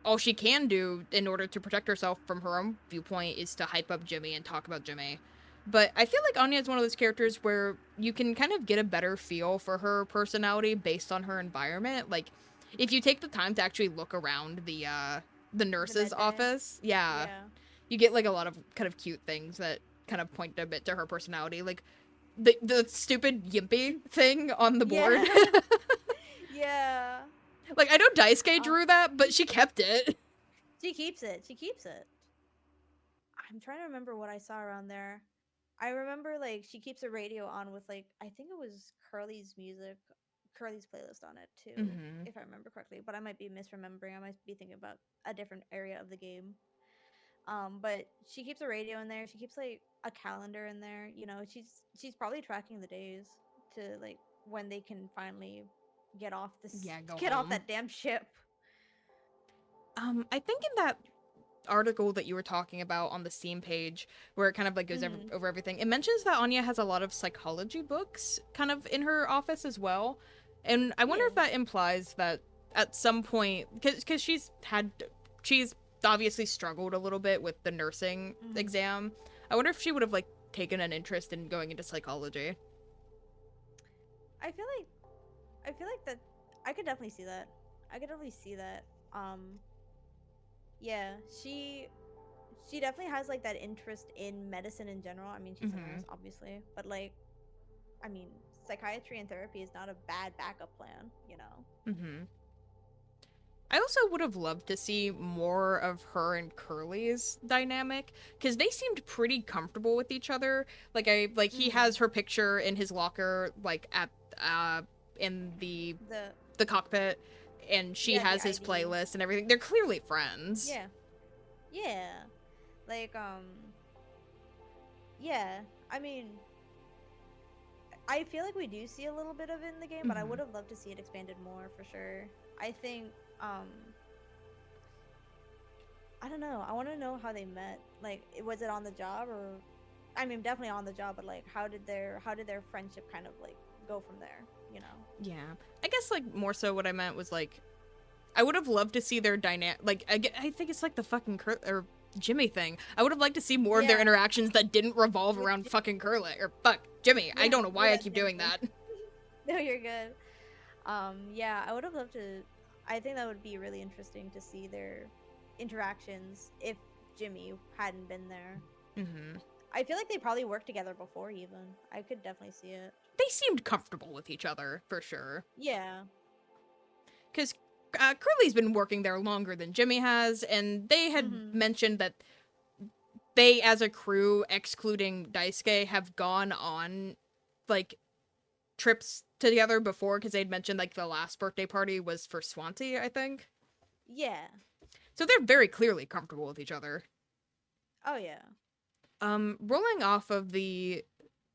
all she can do in order to protect herself from her own viewpoint is to hype up Jimmy and talk about Jimmy. But I feel like Anya is one of those characters where you can kind of get a better feel for her personality based on her environment. Like, if you take the time to actually look around the the nurse's med bay. office, yeah, Yeah, you get like a lot of kind of cute things that kind of point a bit to her personality. Like the stupid yimpy thing on the board. yeah, yeah. Like I know Daisuke Uh, drew that, but she kept it. she keeps it. She keeps it. I'm trying to remember what I saw around there. I remember like she keeps a radio on with like I think it was Curly's playlist on it too, Mm-hmm. if I remember correctly. But I might be misremembering. I might be thinking about a different area of the game. But she keeps a radio in there. She keeps like a calendar in there. She's probably tracking the days to like when they can finally Yeah, go get off home. that damn ship. I think in that article that you were talking about on the Steam page, where it kind of like goes Mm, over everything, it mentions that Anya has a lot of psychology books kind of in her office as well, and I wonder yeah. if that implies that at some point, because she's obviously struggled a little bit with the nursing Mm. exam. I wonder if she would have like taken an interest in going into psychology. I feel like that I could definitely see that. I could definitely see that. Yeah, she definitely has like that interest in medicine in general. I mean, she's a Mm-hmm. nurse, obviously, but like, I mean, psychiatry and therapy is not a bad backup plan, you know. Mm-hmm. I also would have loved to see more of her and Curly's dynamic because they seemed pretty comfortable with each other. He Mm-hmm. has her picture in his locker, like at in The the cockpit, and she yeah, the has his ID. playlist and everything. They're clearly friends. Yeah. Yeah. Like yeah. I mean, I feel like we do see a little bit of it in the game, but I Mm-hmm. would have loved to see it expanded more for sure. I think um I don't know. I want to know how they met. Like, was it on the job or I mean, definitely on the job, but like how did their friendship kind of like go from there, you know? Yeah, I guess like more so what I meant was like I would have loved to see their dynamic. Like I think it's like the fucking or Jimmy thing. I would have liked to see more of their Yeah, interactions that didn't revolve with around fucking Curly or fuck Jimmy. I yeah, don't know why I yeah, keep same doing thing. that. No, you're good. Yeah, I would have loved to. I think that would be really interesting to see their interactions if Jimmy hadn't been there. Mm-hmm. I feel like they probably worked together before, even. I could definitely see it. They seemed comfortable with each other for sure. Yeah. Because Curly's been working there longer than Jimmy has, and they had Mm-hmm. mentioned that they, as a crew, excluding Daisuke, have gone on like trips together before because they'd mentioned like the last birthday party was for Swansea, I think. Yeah. So they're very clearly comfortable with each other. Oh yeah. Rolling off of the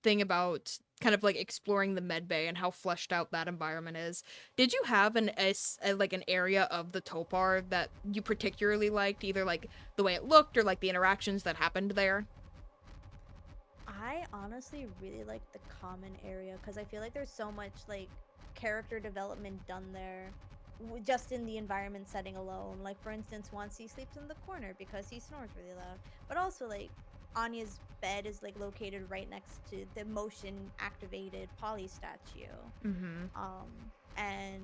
thing about kind of like exploring the med bay and how fleshed out that environment is, did you have like an area of the Topar that you particularly liked, either like the way it looked or like the interactions that happened there? I honestly really like the common area because I feel like there's so much like character development done there just in the environment setting alone. Like for instance, once he sleeps in the corner because he snores really loud. But also like Anya's bed is like located right next to the motion activated Polly statue. Mm-hmm. Um and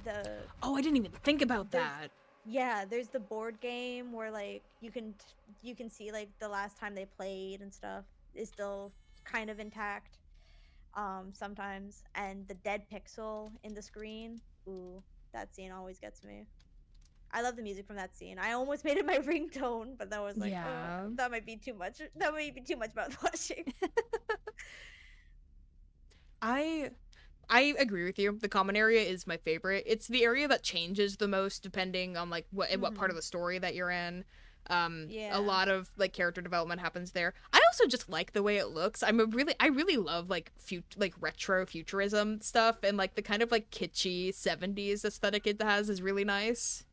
the Oh, I didn't even think about there's that. yeah, there's the board game where like you can see like the last time they played and stuff is still kind of intact sometimes, and the dead pixel in the screen. Ooh, that scene always gets me. I love the music from that scene. I almost made it my ringtone, but that was like, Yeah. that might be too much. That might be too much mouthwashing. I I agree with you. The common area is my favorite. It's the area that changes the most depending on like what part of Mm-hmm. the story that you're in. A Yeah. lot of like character development happens there. I also just like the way it looks. I really love like like retro futurism stuff, and like the kind of like kitschy 70s aesthetic it has is really nice.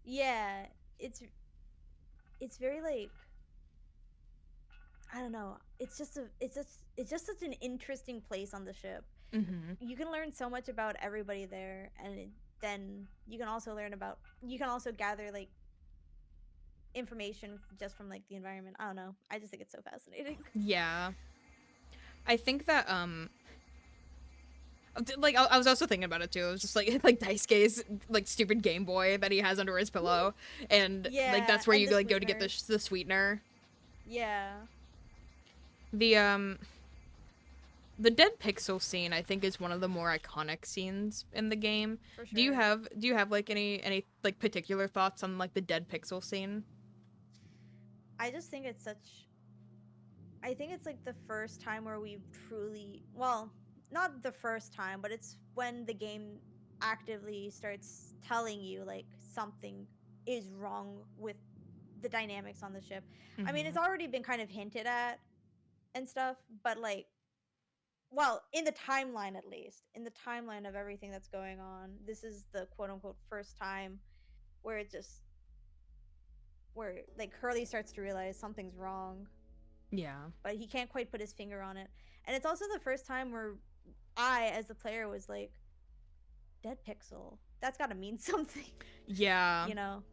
Yeah. It's it's very like I don't know. It's just such an interesting place on the ship. Mhm. You can learn so much about everybody there, and then you can also learn about you can also gather like information just from like the environment. I don't know. I just think it's so fascinating. Yeah. I think that like I was also thinking about it too. It was just like like Daisuke's like stupid Game Boy that he has under his pillow, and like Yeah, that's where and you the like go to get sweeteners. the sweetener. Yeah, The the dead pixel scene I think is one of the more iconic scenes in the game. for sure. Do you have like any like particular thoughts on like the dead pixel scene? I just think it's such I think it's like the first time where we truly, well, not the first time, but it's when the game actively starts telling you like something is wrong with the dynamics on the ship. I mean, Mm-hmm. it's already been kind of hinted at and stuff, but like, well, in the timeline at least, in the timeline of everything that's going on, this is the quote unquote first time where it just, where like Curly starts to realize something's wrong, Yeah. but he can't quite put his finger on it. And it's also the first time where I, as the player, was like, dead pixel. That's got to mean something, Yeah. you know?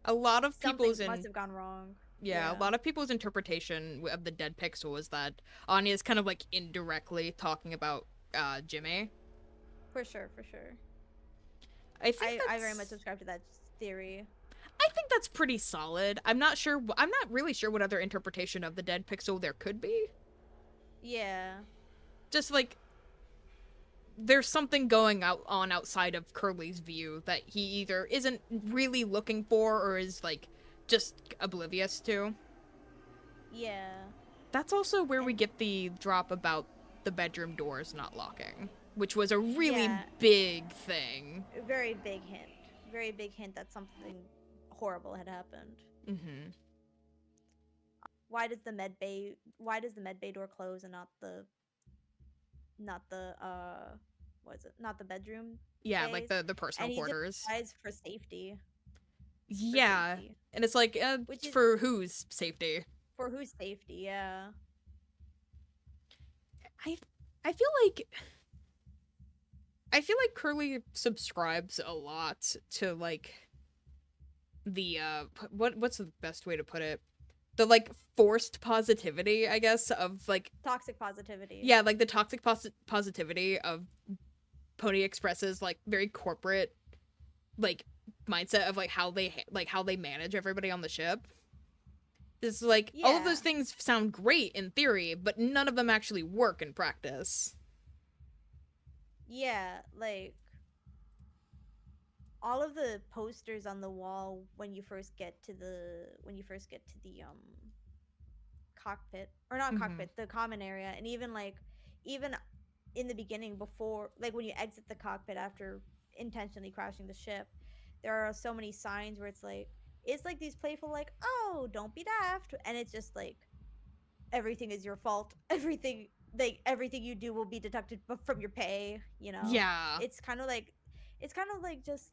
A lot of Something people's must in have gone wrong. Yeah, a Yeah, lot of people's interpretation of the dead pixel is that Anya is kind of like indirectly talking about Jimmy. for sure, for sure. I very much That's subscribe to that theory. I think that's pretty solid. I'm not sure. I'm not really sure what other interpretation of the dead pixel there could be. Yeah. Just like there's something going on outside of Curly's view that he either isn't really looking for or is like just oblivious to. Yeah. That's also where we And get the drop about the bedroom doors not locking, which was a really yeah, big thing. a very big hint. Very big hint that something horrible had happened. Mm-hmm. Why does the med bay door close and not the what is it? Not the bedroom Yeah, like bays? the personal And he just quarters. decides for safety. For Yeah, safety. and it's like Which is for whose safety? for whose safety, yeah. I I feel like Curly subscribes a lot to like the what's the best way to put it? The like forced positivity, I guess, of like Toxic positivity. yeah, like the toxic positivity of Pony Express's like very corporate like mindset of like how they manage everybody on the ship. It's like all of those Yeah. things sound great in theory, but none of them actually work in practice. Yeah, like all of the posters on the wall when you first get to the cockpit, or not Mm-hmm. cockpit, the common area, and even in the beginning, before, like when you exit the cockpit after intentionally crashing the ship, there are so many signs where it's like these playful, like, oh, don't be daft, and it's just like everything is your fault. Everything you do will be deducted from your pay, you know. Yeah, It's kind of like just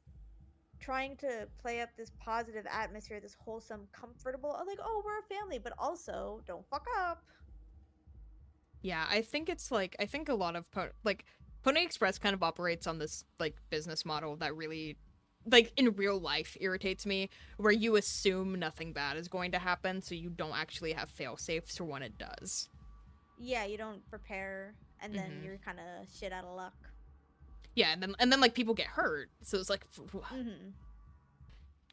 trying to play up this positive atmosphere, this wholesome, comfortable, like, oh, we're a family, but also don't fuck up. yeah. I think it's like I think a lot of like Pony Express kind of operates on this like business model that really like in real life irritates me, where you assume nothing bad is going to happen, so you don't actually have fail safes for when it does. Yeah, you don't prepare, and then Mm-hmm. you're kind of shit out of luck. Yeah, and then like people get hurt, so it's like Mm-hmm.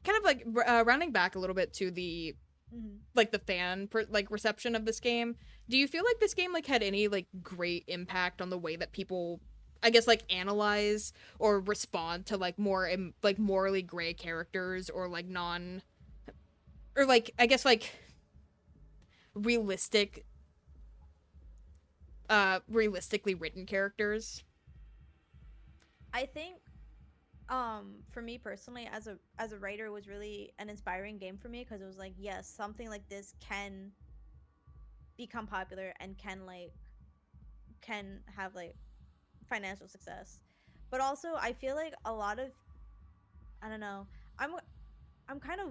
kind of like rounding back a little bit to the Mm-hmm. like the like reception of this game. Do you feel like this game like had any like great impact on the way that people, I guess, like analyze or respond to like more like morally gray characters or like non or like I guess like realistic realistically written characters? I think, for me personally, as a writer, it was really an inspiring game for me, because it was like, yes, something like this can become popular and can have like financial success. But also, I feel like a lot of, I don't know, i'm I'm kind of,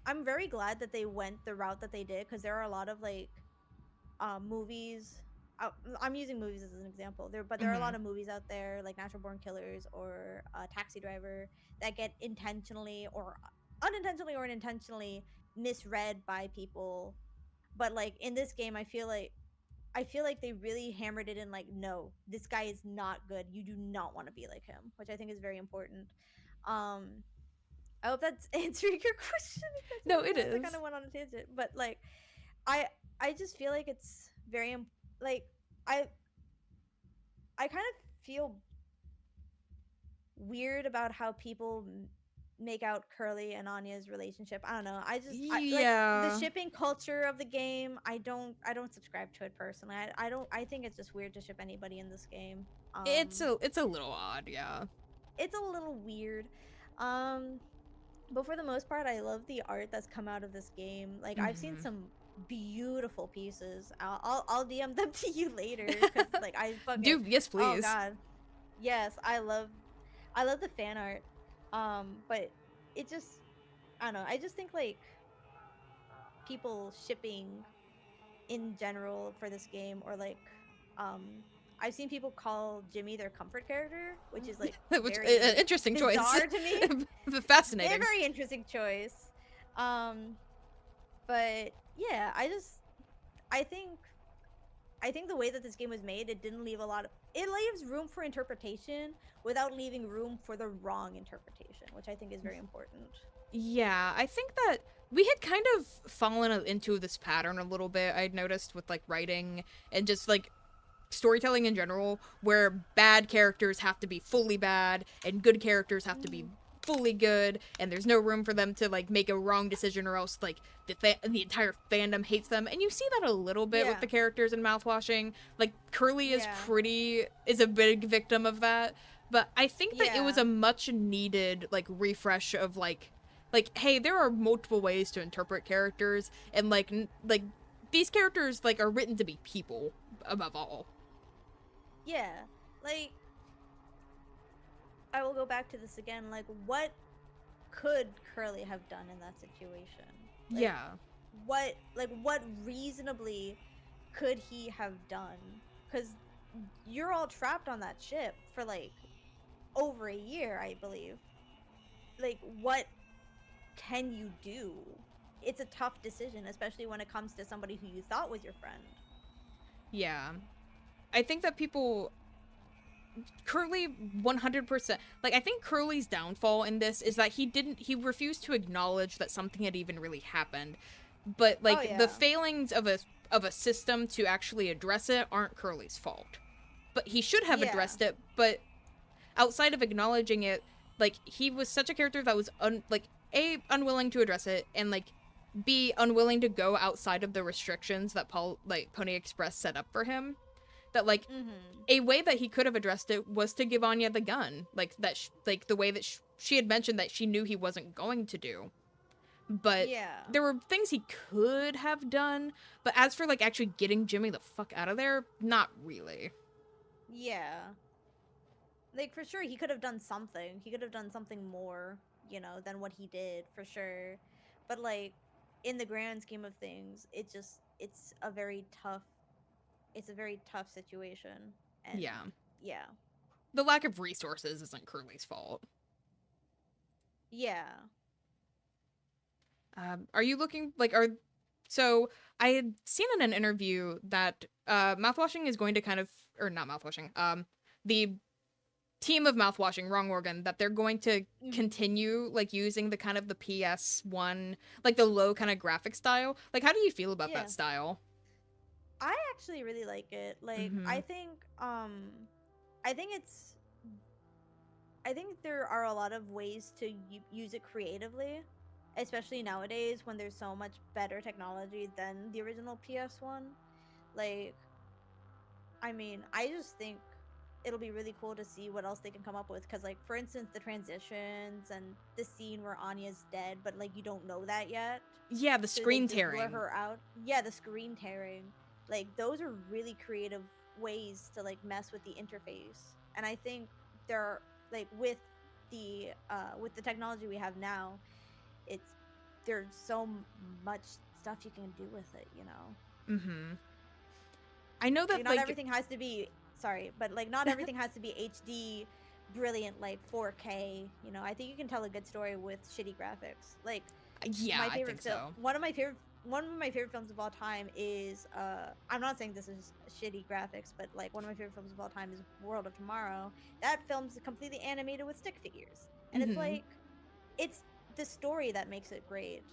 I'm very glad that they went the route that they did, because there are a lot of like movies. I'm using movies as an example there, but there are a Mm-hmm. lot of movies out there like Natural Born Killers or Taxi Driver that get intentionally or unintentionally or unintentionally misread by people. But like in this game, I feel like they really hammered it in, like, no, this guy is not good. You do not want to be like him, which I think is very important. Um, I hope that's answering your question, because I No, it realized I kind is. of went on a tangent. But like, I I just feel like it's like, I I kind of feel weird about how people make out Curly and Anya's relationship. I don't know. I like the Yeah, shipping culture of the game. I don't subscribe to it personally. I don't. I think it's just weird to ship anybody in this game. it's a little odd. Yeah. It's a little weird. Um, but for the most part, I love the art that's come out of this game. Like, I've seen Mm-hmm. some beautiful pieces. I'll DM them to you later, because like I fucking, Do yes, oh please. god, yes, I love the fan art. But it just, I don't know. I just think like people shipping in general for this game, or like, um I've seen people call Jimmy their comfort character, which is like Which very interesting choice. bizarre to me. A Fascinating. very interesting choice. Um, but yeah, I think I think the way that this game was made, it didn't leave a lot of, it leaves room for interpretation without leaving room for the wrong interpretation, which I think is very important. Yeah, I think that we had kind of fallen into this pattern a little bit. I'd noticed with like writing and just like storytelling in general, where bad characters have to be fully bad and good characters have to be fully good, and there's no room for them to like make a wrong decision or else like the entire fandom hates them. And you see that a little bit with Yeah. the characters in Mouthwashing. Like Curly Yeah. is a big victim of that. But I think that it was Yeah. a much needed like refresh of like hey, there are multiple ways to interpret characters, and like these characters like are written to be people above all. Yeah. Like, I will go back to this again. Like, what could Curly have done in that situation? Like, Yeah. what reasonably could he have done? Because you're all trapped on that ship for like over a year, I believe. Like, what can you do? It's a tough decision, especially when it comes to somebody who you thought was your friend. Yeah. I think that people Curly 100%, like I think Curly's downfall in this is that he refused to acknowledge that something had even really happened. But Oh like the yeah. failings of a system to actually address it aren't Curly's fault. But he should have Yeah. addressed it, but outside of acknowledging it, like he was such a character that was like a unwilling to address it, and like b unwilling to go outside of the restrictions that Pony Express set up for him, that like Mm-hmm. a way that he could have addressed it was to give Anya the gun, like that like the way that she had mentioned that she knew he wasn't going to do. But Yeah. there were things he could have done, but as for like actually getting Jimmy the fuck out of there, not really. Yeah. Like, for sure, he could have done something. He could have done something more, than what he did, for sure. But, like, in the grand scheme of things, it's a very tough situation. And, Yeah. yeah. The lack of resources isn't Curly's fault. Yeah. Are you looking like are so I had seen in an interview that mouthwashing is going to kind of or not mouthwashing the team of mouthwashing wrong organ that they're going to Mm-hmm. continue like using the kind of the PS1 like the low kind of graphic style. Like how do you feel about Yeah. that style? I actually really like it. Like, Mhm. I think it's, I think there are a lot of ways to use it creatively, especially nowadays when there's so much better technology than the original PS1. Like, I mean, I just think it'll be really cool to see what else they can come up with. Because, like, for instance, the transitions and the scene where Anya's dead, but, like, you don't know that yet. Yeah, the So they screen just blur tearing. her out. Yeah, the screen tearing. Like, those are really creative ways to, like, mess with the interface. And I think they're, like, with the technology we have now, it's, there's so much stuff you can do with it. Mhm. I know Like, that not like everything has to be, sorry, but like not everything has to be HD brilliant, like 4K. I think you can tell a good story with shitty graphics. Like, yeah, my I favorite think film so. one of my favorite films of all time is, I'm not saying this is shitty graphics, but like one of my favorite films of all time is World of Tomorrow. That film's completely animated with stick figures. And it's Mhm. like, it's the story that makes it great.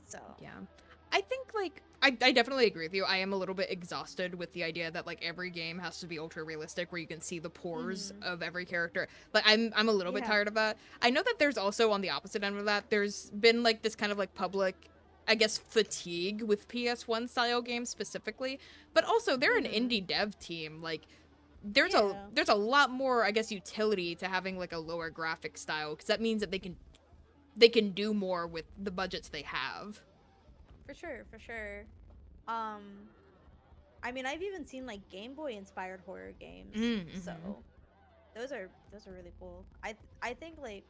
So, Yeah. I think like I definitely agree with you. I am a little bit exhausted with the idea that like every game has to be ultra realistic where you can see the pores mhm. of every character. Like I'm a little bit Yeah. tired of that. I know that there's also on the opposite end of that, there's been like this kind of like public I guess fatigue with PS1 style games specifically, but also they're an Mhm. indie dev team. Like Yeah. there's a lot more I guess utility to having like a lower graphic style because that means that they can do more with the budgets they have. For sure, for sure. Um, I mean, I've even seen like Game Boy inspired horror games. Mm-hmm. So those are really cool. I think, like,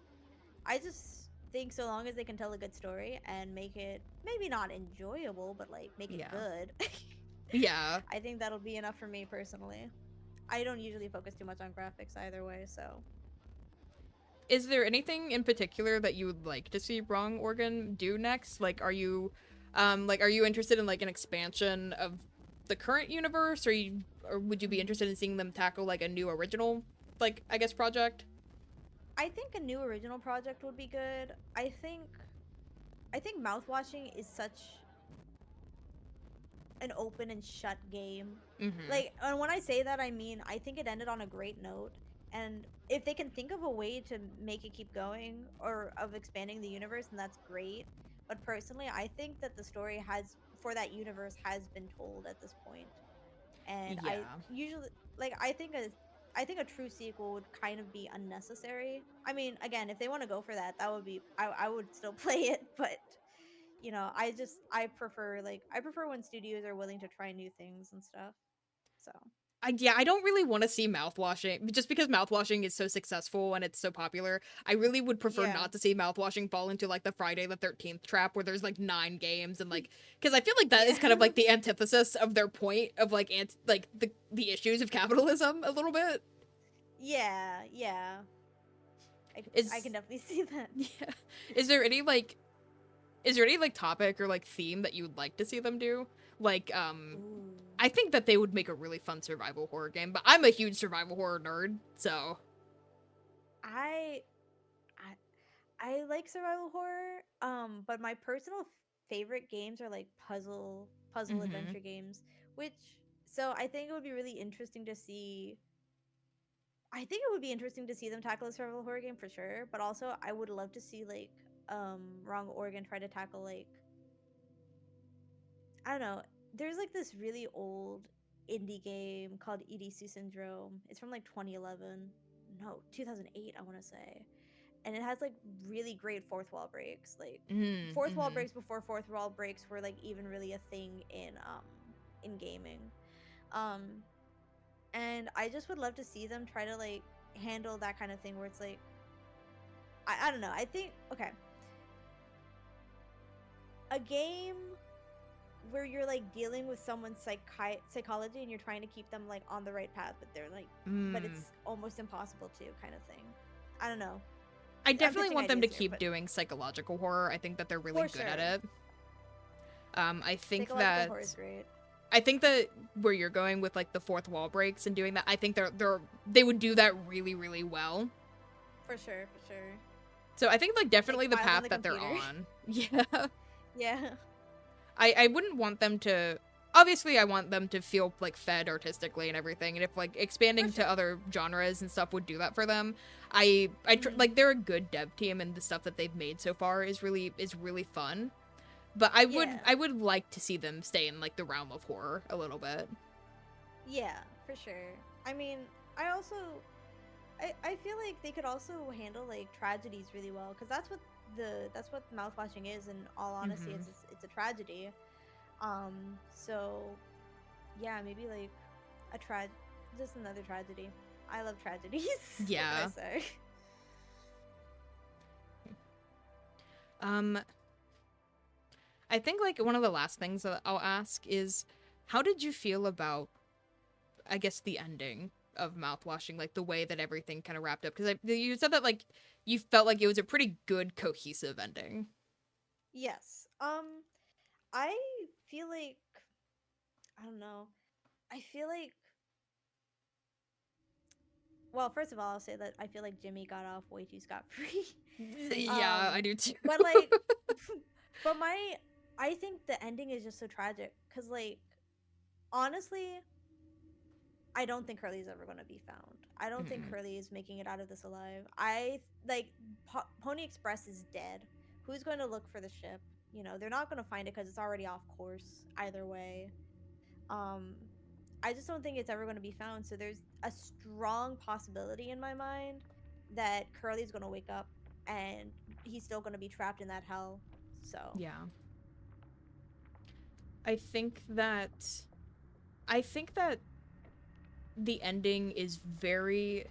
I just think so long as they can tell a good story and make it maybe not enjoyable, but like make it Yeah. good. Yeah. I think that'll be enough for me personally. I don't usually focus too much on graphics either way, so. Is there anything in particular that you would like to see Wrong Organ do next? Like are you interested in like an expansion of the current universe or would you be Mhm. interested in seeing them tackle like a new original like I guess project? I think a new original project would be good. I think mouthwashing is such an open and shut game. Mm-hmm. Like, and when I say that, I mean I think it ended on a great note. And if they can think of a way to make it keep going or of expanding the universe, then that's great. But personally, I think that the story has for that universe has been told at this point. And I Yeah. usually like I think a true sequel would kind of be unnecessary. I mean, again, if they want to go for that, that would be I would still play it, but I prefer when studios are willing to try new things and stuff. So, I don't really want to see mouthwashing just because mouthwashing is so successful and it's so popular. I really would prefer yeah. not to see mouthwashing fall into like the Friday the 13th trap where there's like 9 games and like because I feel like that is kind Yeah. of like the antithesis of their point of like like the issues of capitalism a little bit. Yeah, yeah. I can Is definitely see that. yeah. Is there any like is there any like topic or like theme that you would like to see them do? Like Ooh. I think that they would make a really fun survival horror game, but I'm a huge survival horror nerd, so I I I like survival horror, but my personal favorite games are like puzzle mhm. adventure games, which so I think it would be really interesting to see. I think it would be interesting to see them tackle a survival horror game for sure, but also I would love to see like Wrong Oregon try to tackle like I don't know. There's like this really old indie game called EDC Syndrome. It's from like 2011. No, 2008, I want to say. And it has like really great fourth wall breaks. Like fourth wall Mhm. breaks before fourth wall breaks were like even really a thing in gaming. Um and I just would love to see them try to like handle that kind of thing where it's like I don't know. I think okay, a game where you're like dealing with someone's psychology and you're trying to keep them like on the right path, but they're like, but Mm. it's almost impossible to kind of thing. I don't know. I I'm definitely pitching want them to ideas here, keep but doing psychological horror. I think that they're really for good at sure, it. I think psychological that horror is great. where you're going with like the fourth wall breaks and doing that, I think they would do that really really well. For sure, for sure. So I think like Like definitely the files on path the that they're computer. on. Yeah. Yeah, I wouldn't want them to obviously I want them to feel like fed artistically and everything and if like for expanding to sure. other genres and stuff would do that for them. Mm-hmm. Like they're a good dev team and the stuff that they've made so far is really fun. But Yeah, I would like to see them stay in like the realm of horror a little bit. yeah, for sure. I mean, I also I feel like they could also handle like tragedies really well because that's what mouthwashing is. In all honesty, Mhm. it's a tragedy. So yeah, maybe like a just another tragedy. I love tragedies. What can I Yeah. say? Um I think like one of the last things that I'll ask is how did you feel about I guess the ending of mouthwashing, like the way that everything kind of wrapped up? Because you said that like you felt like it was a pretty good cohesive ending. Yes. I feel like I don't know. I feel like well, first of all, I'll say that I feel like Jimmy got off way too scot free. Yeah, I um, do too. but like, but I think the ending is just so tragic because like honestly, I don't think Curly's ever going to be found. I don't think Mm, Curly is making it out of this alive. I like Pony Express is dead. Who's going to look for the ship? They're not going to find it because it's already off course either way. Um, I just don't think it's ever going to be found. So there's a strong possibility in my mind that Curly's going to wake up and he's still going to be trapped in that hell. So yeah. I think that I think that the ending is very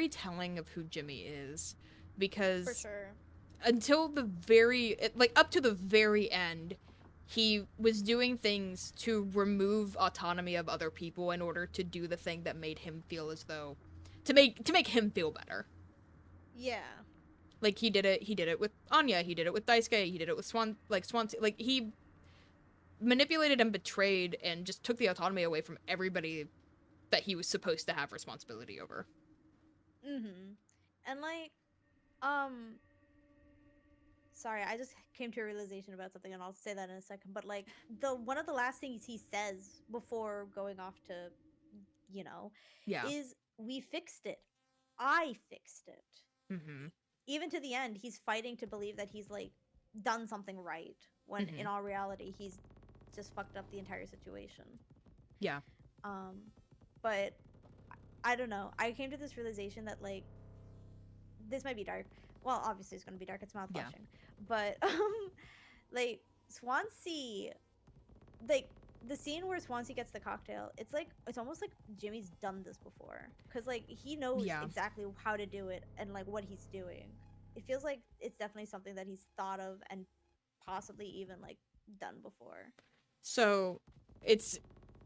telling of who Jimmy is for because sure. until like up to the very end he was doing things to remove autonomy of other people in order to do the thing that made him feel as though to make him feel better. Yeah. Like he did it with Anya, he did it with Daisuke, he did it with Swansea. Like he manipulated and betrayed and just took the autonomy away from everybody that he was supposed to have responsibility over. Mhm. And like um sorry, I just came to a realization about something, and I'll say that in a second. But like the one of the last things he says before going off to, you know, Yeah. is we fixed it. I fixed it. Mm-hmm. Even to the end, he's fighting to believe that he's like done something right, when Mm-hmm. in all reality, he's just fucked up the entire situation. Yeah. Um, but I don't know. I came to this realization that like this might be dark. Well, obviously it's gonna be dark. It's Yeah. mouthwashing, but like Swansea, like the scene where Swansea gets the cocktail, it's almost like Jimmy's done this before, because like he knows Yeah. exactly how to do it and like what he's doing. It feels like it's definitely something that he's thought of and possibly even like done before. So it's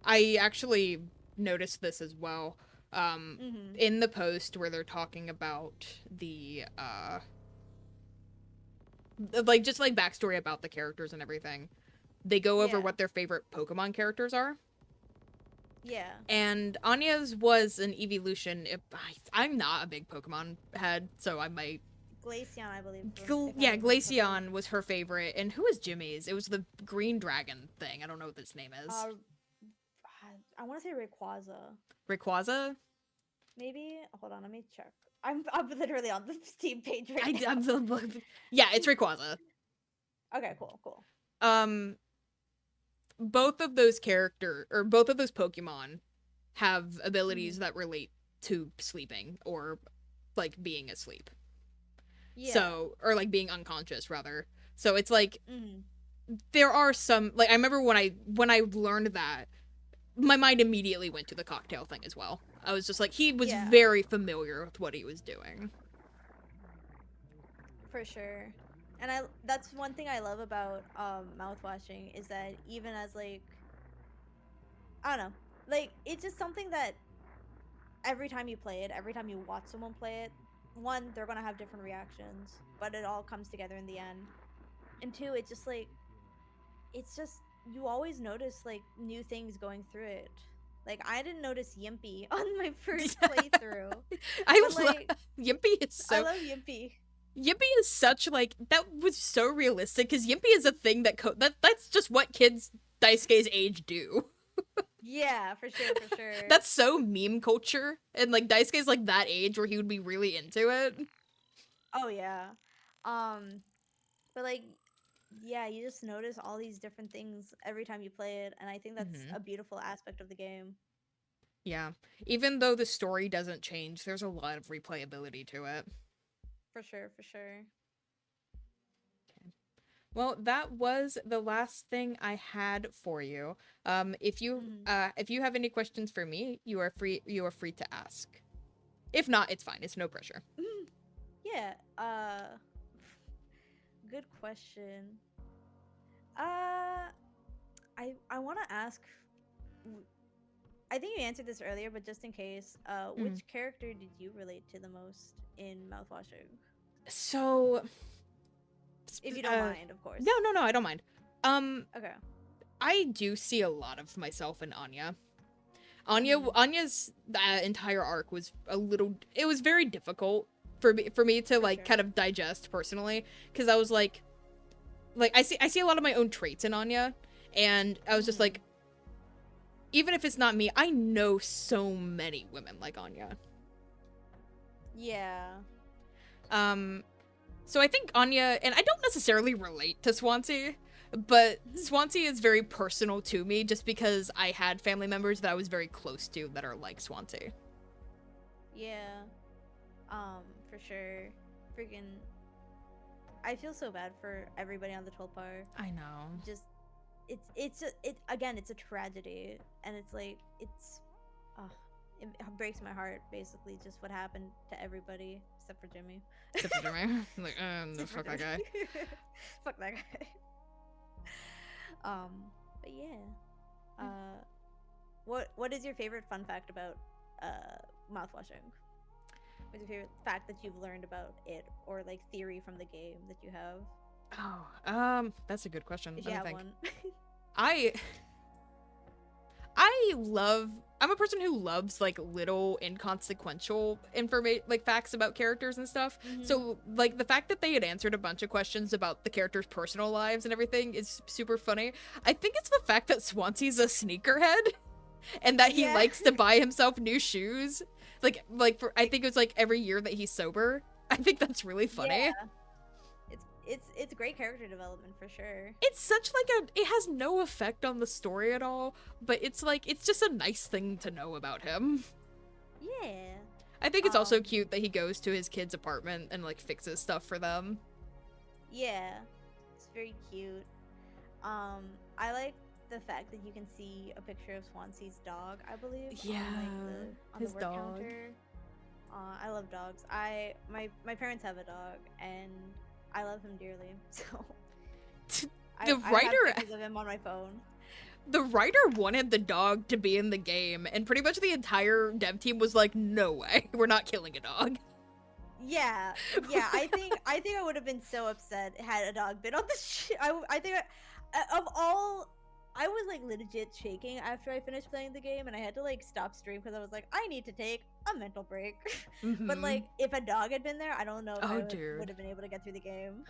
I actually noticed this as well. Mm-hmm. In the post where they're talking about the like just like backstory about the characters and everything. They go over Yeah. what their favorite Pokemon characters are. Yeah. And Anya's was an evolution. I'm not a big Pokemon head, so I might. Glaceon, I believe, if I Yeah, remember correctly. Glaceon was her favorite. And who was Jimmy's? It was the green dragon thing. I don't know what its name is. Uh, I want to say Rayquaza. Rayquaza? Maybe. Hold on, let me check. I'm literally on the Steam page right now. Yeah, it's Rayquaza. Okay, cool, cool. Um, both of those both of those Pokemon have abilities Mhm. that relate to sleeping or like being asleep. Yeah. So, or like being unconscious rather. So it's like Mhm. there are some like I remember when I learned that my mind immediately went to the cocktail thing as well. I was just like he was Yeah, very familiar with what he was doing. for sure. And I that's one thing I love about mouthwashing is that even as like I don't know, like it's just something that every time you play it, every time you watch someone play it, one, they're gonna have different reactions, but it all comes together in the end. And two, it's just you always notice like new things going through it. Like I didn't notice Yimpy on my first playthrough, I but love like Yimpy is I so love Yimpy. Yimpy is such like that was so realistic because Yimpy is a thing that's just what kids Daisuke's age do. Yeah, for sure, for sure. That's so meme culture, and like Daisuke's like that age where he would be really into it. Oh yeah. Um, but like yeah, you just notice all these different things every time you play it, and I think that's Mm-hmm. a beautiful aspect of the game. Yeah, even though the story doesn't change, there's a lot of replayability to it. For sure, for sure. Well, that was the last thing I had for you. Mhm. If you have any questions for me, you are free to ask. If not, it's fine. It's no pressure. Yeah, good question. Uh I want to ask w- I think you answered this earlier, but just in case, Mm. which character did you relate to the most in Mouthwashing? So, If you don't mind, of no, course. no, no, I don't mind. Um, Okay. I do see a lot of myself in Anya. Mhm. Anya's entire arc was it was very difficult for me to For like sure. kind of digest personally because I was like I see a lot of my own traits in Anya, and I was just Mhm. like, even if it's not me, I know so many women like Anya. Yeah. Um, so I think Anya, and I don't necessarily relate to Swansea, but Swansea is very personal to me just because I had family members that I was very close to that are like Swansea. Yeah. For sure. Freaking I feel so bad for everybody on the Tulpar. I know. Just it again, it's a tragedy, and it's like uh, it breaks my heart basically just what happened to everybody except for Jimmy. Except for Jermaine. Like, no, Except for fuck that Jimmy. guy. Fuck that guy. But yeah. What is your favorite fun fact about mouthwashing? What's your favorite fact that you've learned about it, or like theory from the game that you have, Oh, that's a good question. if you Let me have think. one? I I love I'm a person who loves like little inconsequential information, like facts about characters and stuff. Mm-hmm. So like the fact that they had answered a bunch of questions about the characters' personal lives and everything is super funny. I think it's the fact that Swansea's a sneakerhead and that he Yeah. likes to buy himself new shoes. Like for, I think it was like every year that he's sober. I think that's really funny. Yeah. It's great character development for sure. It's such like a, it has no effect on the story at all, but it's like it's just a nice thing to know about him. Yeah. I think it's also cute that he goes to his kid's apartment and like fixes stuff for them. Yeah. It's very cute. I like the fact that you can see a picture of Swansea's dog, I believe. Yeah, On his the word dog. counter. I love dogs. My parents have a dog and I love him dearly. So The I writer have pictures of him on my phone. the writer wanted the dog to be in the game, and pretty much the entire dev team was like, "No way, we're not killing a dog." Yeah, yeah. I think I would have been so upset had a dog been on the shit. I think of all, I was like legit shaking after I finished playing the game, and I had to like stop stream because I was like, I need to take a mental break. But like, if a dog had been there, I don't know if I dude. would have been able to get through the game.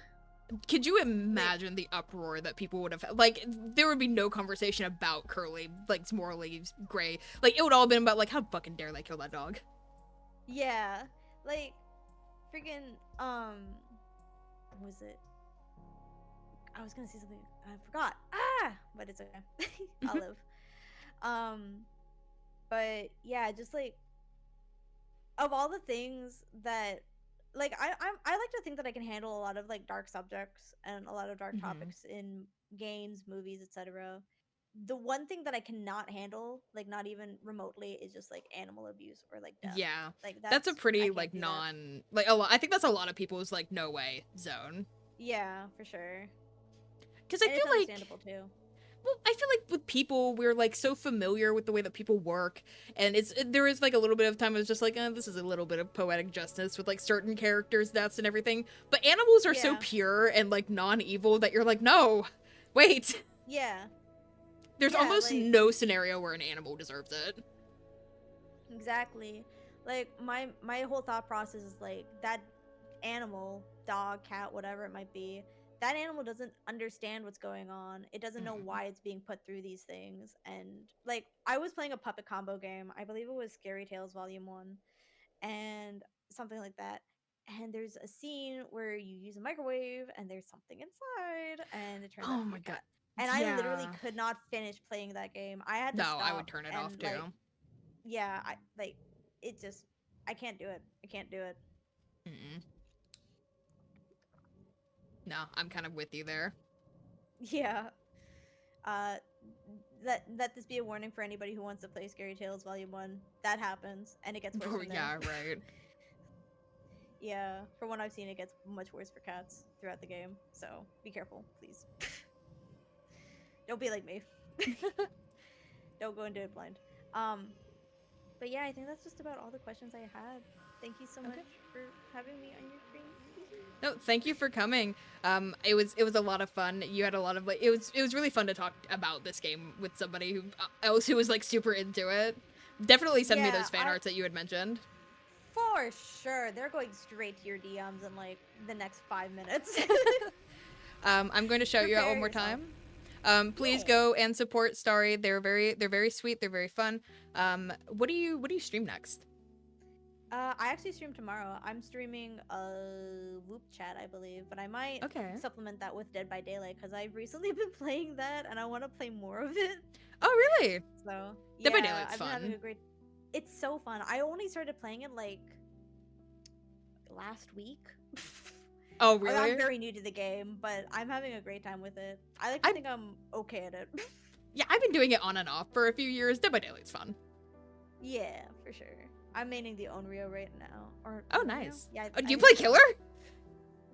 Could you imagine the uproar that people would have like? There would be no conversation about Curly, like morally gray. Like it would all have been about like how fucking dare they kill that dog. Yeah, like freaking what was it? I was gonna say something. I forgot. But it's okay. I'll live. Um, but yeah, just like of all the things that like I like to think that I can handle a lot of like dark subjects and a lot of dark topics in games, movies, etc. The one thing that I cannot handle, like not even remotely, is just like animal abuse or like death. Yeah, Like that's a I pretty can't like do that. non like a lot. I think that's a lot of people's like no way zone. Yeah, for sure. Because I And it's feel like, understandable too. well, I feel like with people we're like so familiar with the way that people work, and there is like a little bit of time it was just like this is a little bit of poetic justice with like certain characters' deaths and everything. But animals are so Yeah. pure and like non-evil that you're like, no, wait. Yeah. There's Yeah, almost like no scenario where an animal deserves it. exactly. Like my whole thought process is like that animal, dog, cat, whatever it might be, that animal doesn't understand what's going on. It doesn't know Mhm. why it's being put through these things. And like I was playing a puppet combo game. I believe it was Scary Tales Volume 1 and something like that. And there's a scene where you use a microwave and there's something inside and it turns out Oh to be my a god. cat. And I literally Yeah. could not finish playing that game. I had to No, I would stop turn it off and too. like yeah, I like it just I can't do it. I can't do it. Mm-mm. No, I'm kind of with you there. Yeah. Uh let this be a warning for anybody who wants to play Scary Tales Volume 1. That happens and it gets worse from there. Yeah, right. Yeah, from what I've seen it gets much worse for cats throughout the game. So, be careful, please. Don't be like me. Don't go into it blind. Um but yeah, I think that's just about all the questions I had. Thank you so much Okay. for having me on your stream. No, thank you for coming. It was a lot of fun. You had a lot of like it was really fun to talk about this game with somebody who else who was like super into it. Definitely send me Yeah, those fan arts that you had mentioned. for sure. They're going straight to your DMs in like the next 5 minutes. I'm going to shout you out Prepare one more yourself. time. Please Yeah. go and support Starry. They're very sweet. They're very fun. What do you stream next? I actually stream tomorrow. I'm streaming a Whoop Chat, I believe, but I might Okay. supplement that with Dead by Daylight because I've recently been playing that and I want to play more of it. Oh really? So Dead by yeah, Daylight's I've been having fun. a great. It's so fun. I only started playing it like last week. Oh really? I'm very new to the game, but I'm having a great time with it. I like to think I'm okay at it. Yeah, I've been doing it on and off for a few years. Dead by Daylight's fun. Yeah, for sure. I'm maining the Onryo right now. Or Oh, Onryo? nice. Yeah. Do you think play so. Killer?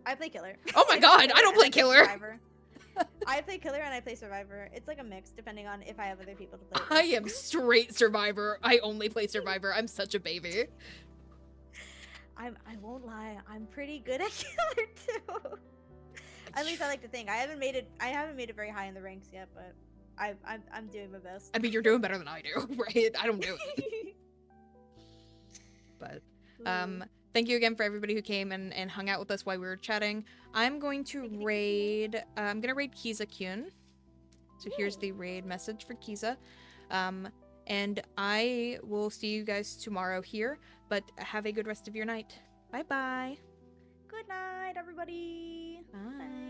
I play Killer. Oh my god, I don't play Killer. Survivor. I play Killer and I play Survivor. It's like a mix depending on if I have other people to play I with. am straight Survivor. I only play Survivor. I'm such a baby. I won't lie. I'm pretty good at Killer too. At least I like to think. I haven't made it very high in the ranks yet, but I'm doing my best. I mean, you're doing better than I do, right? I don't do it. But thank you again for everybody who came and hung out with us while we were chatting. I'm going to raid Kiza Kyun. So here's the raid message for Kiza. And I will see you guys tomorrow here, but have a good rest of your night. Bye bye. Good night, everybody. Bye.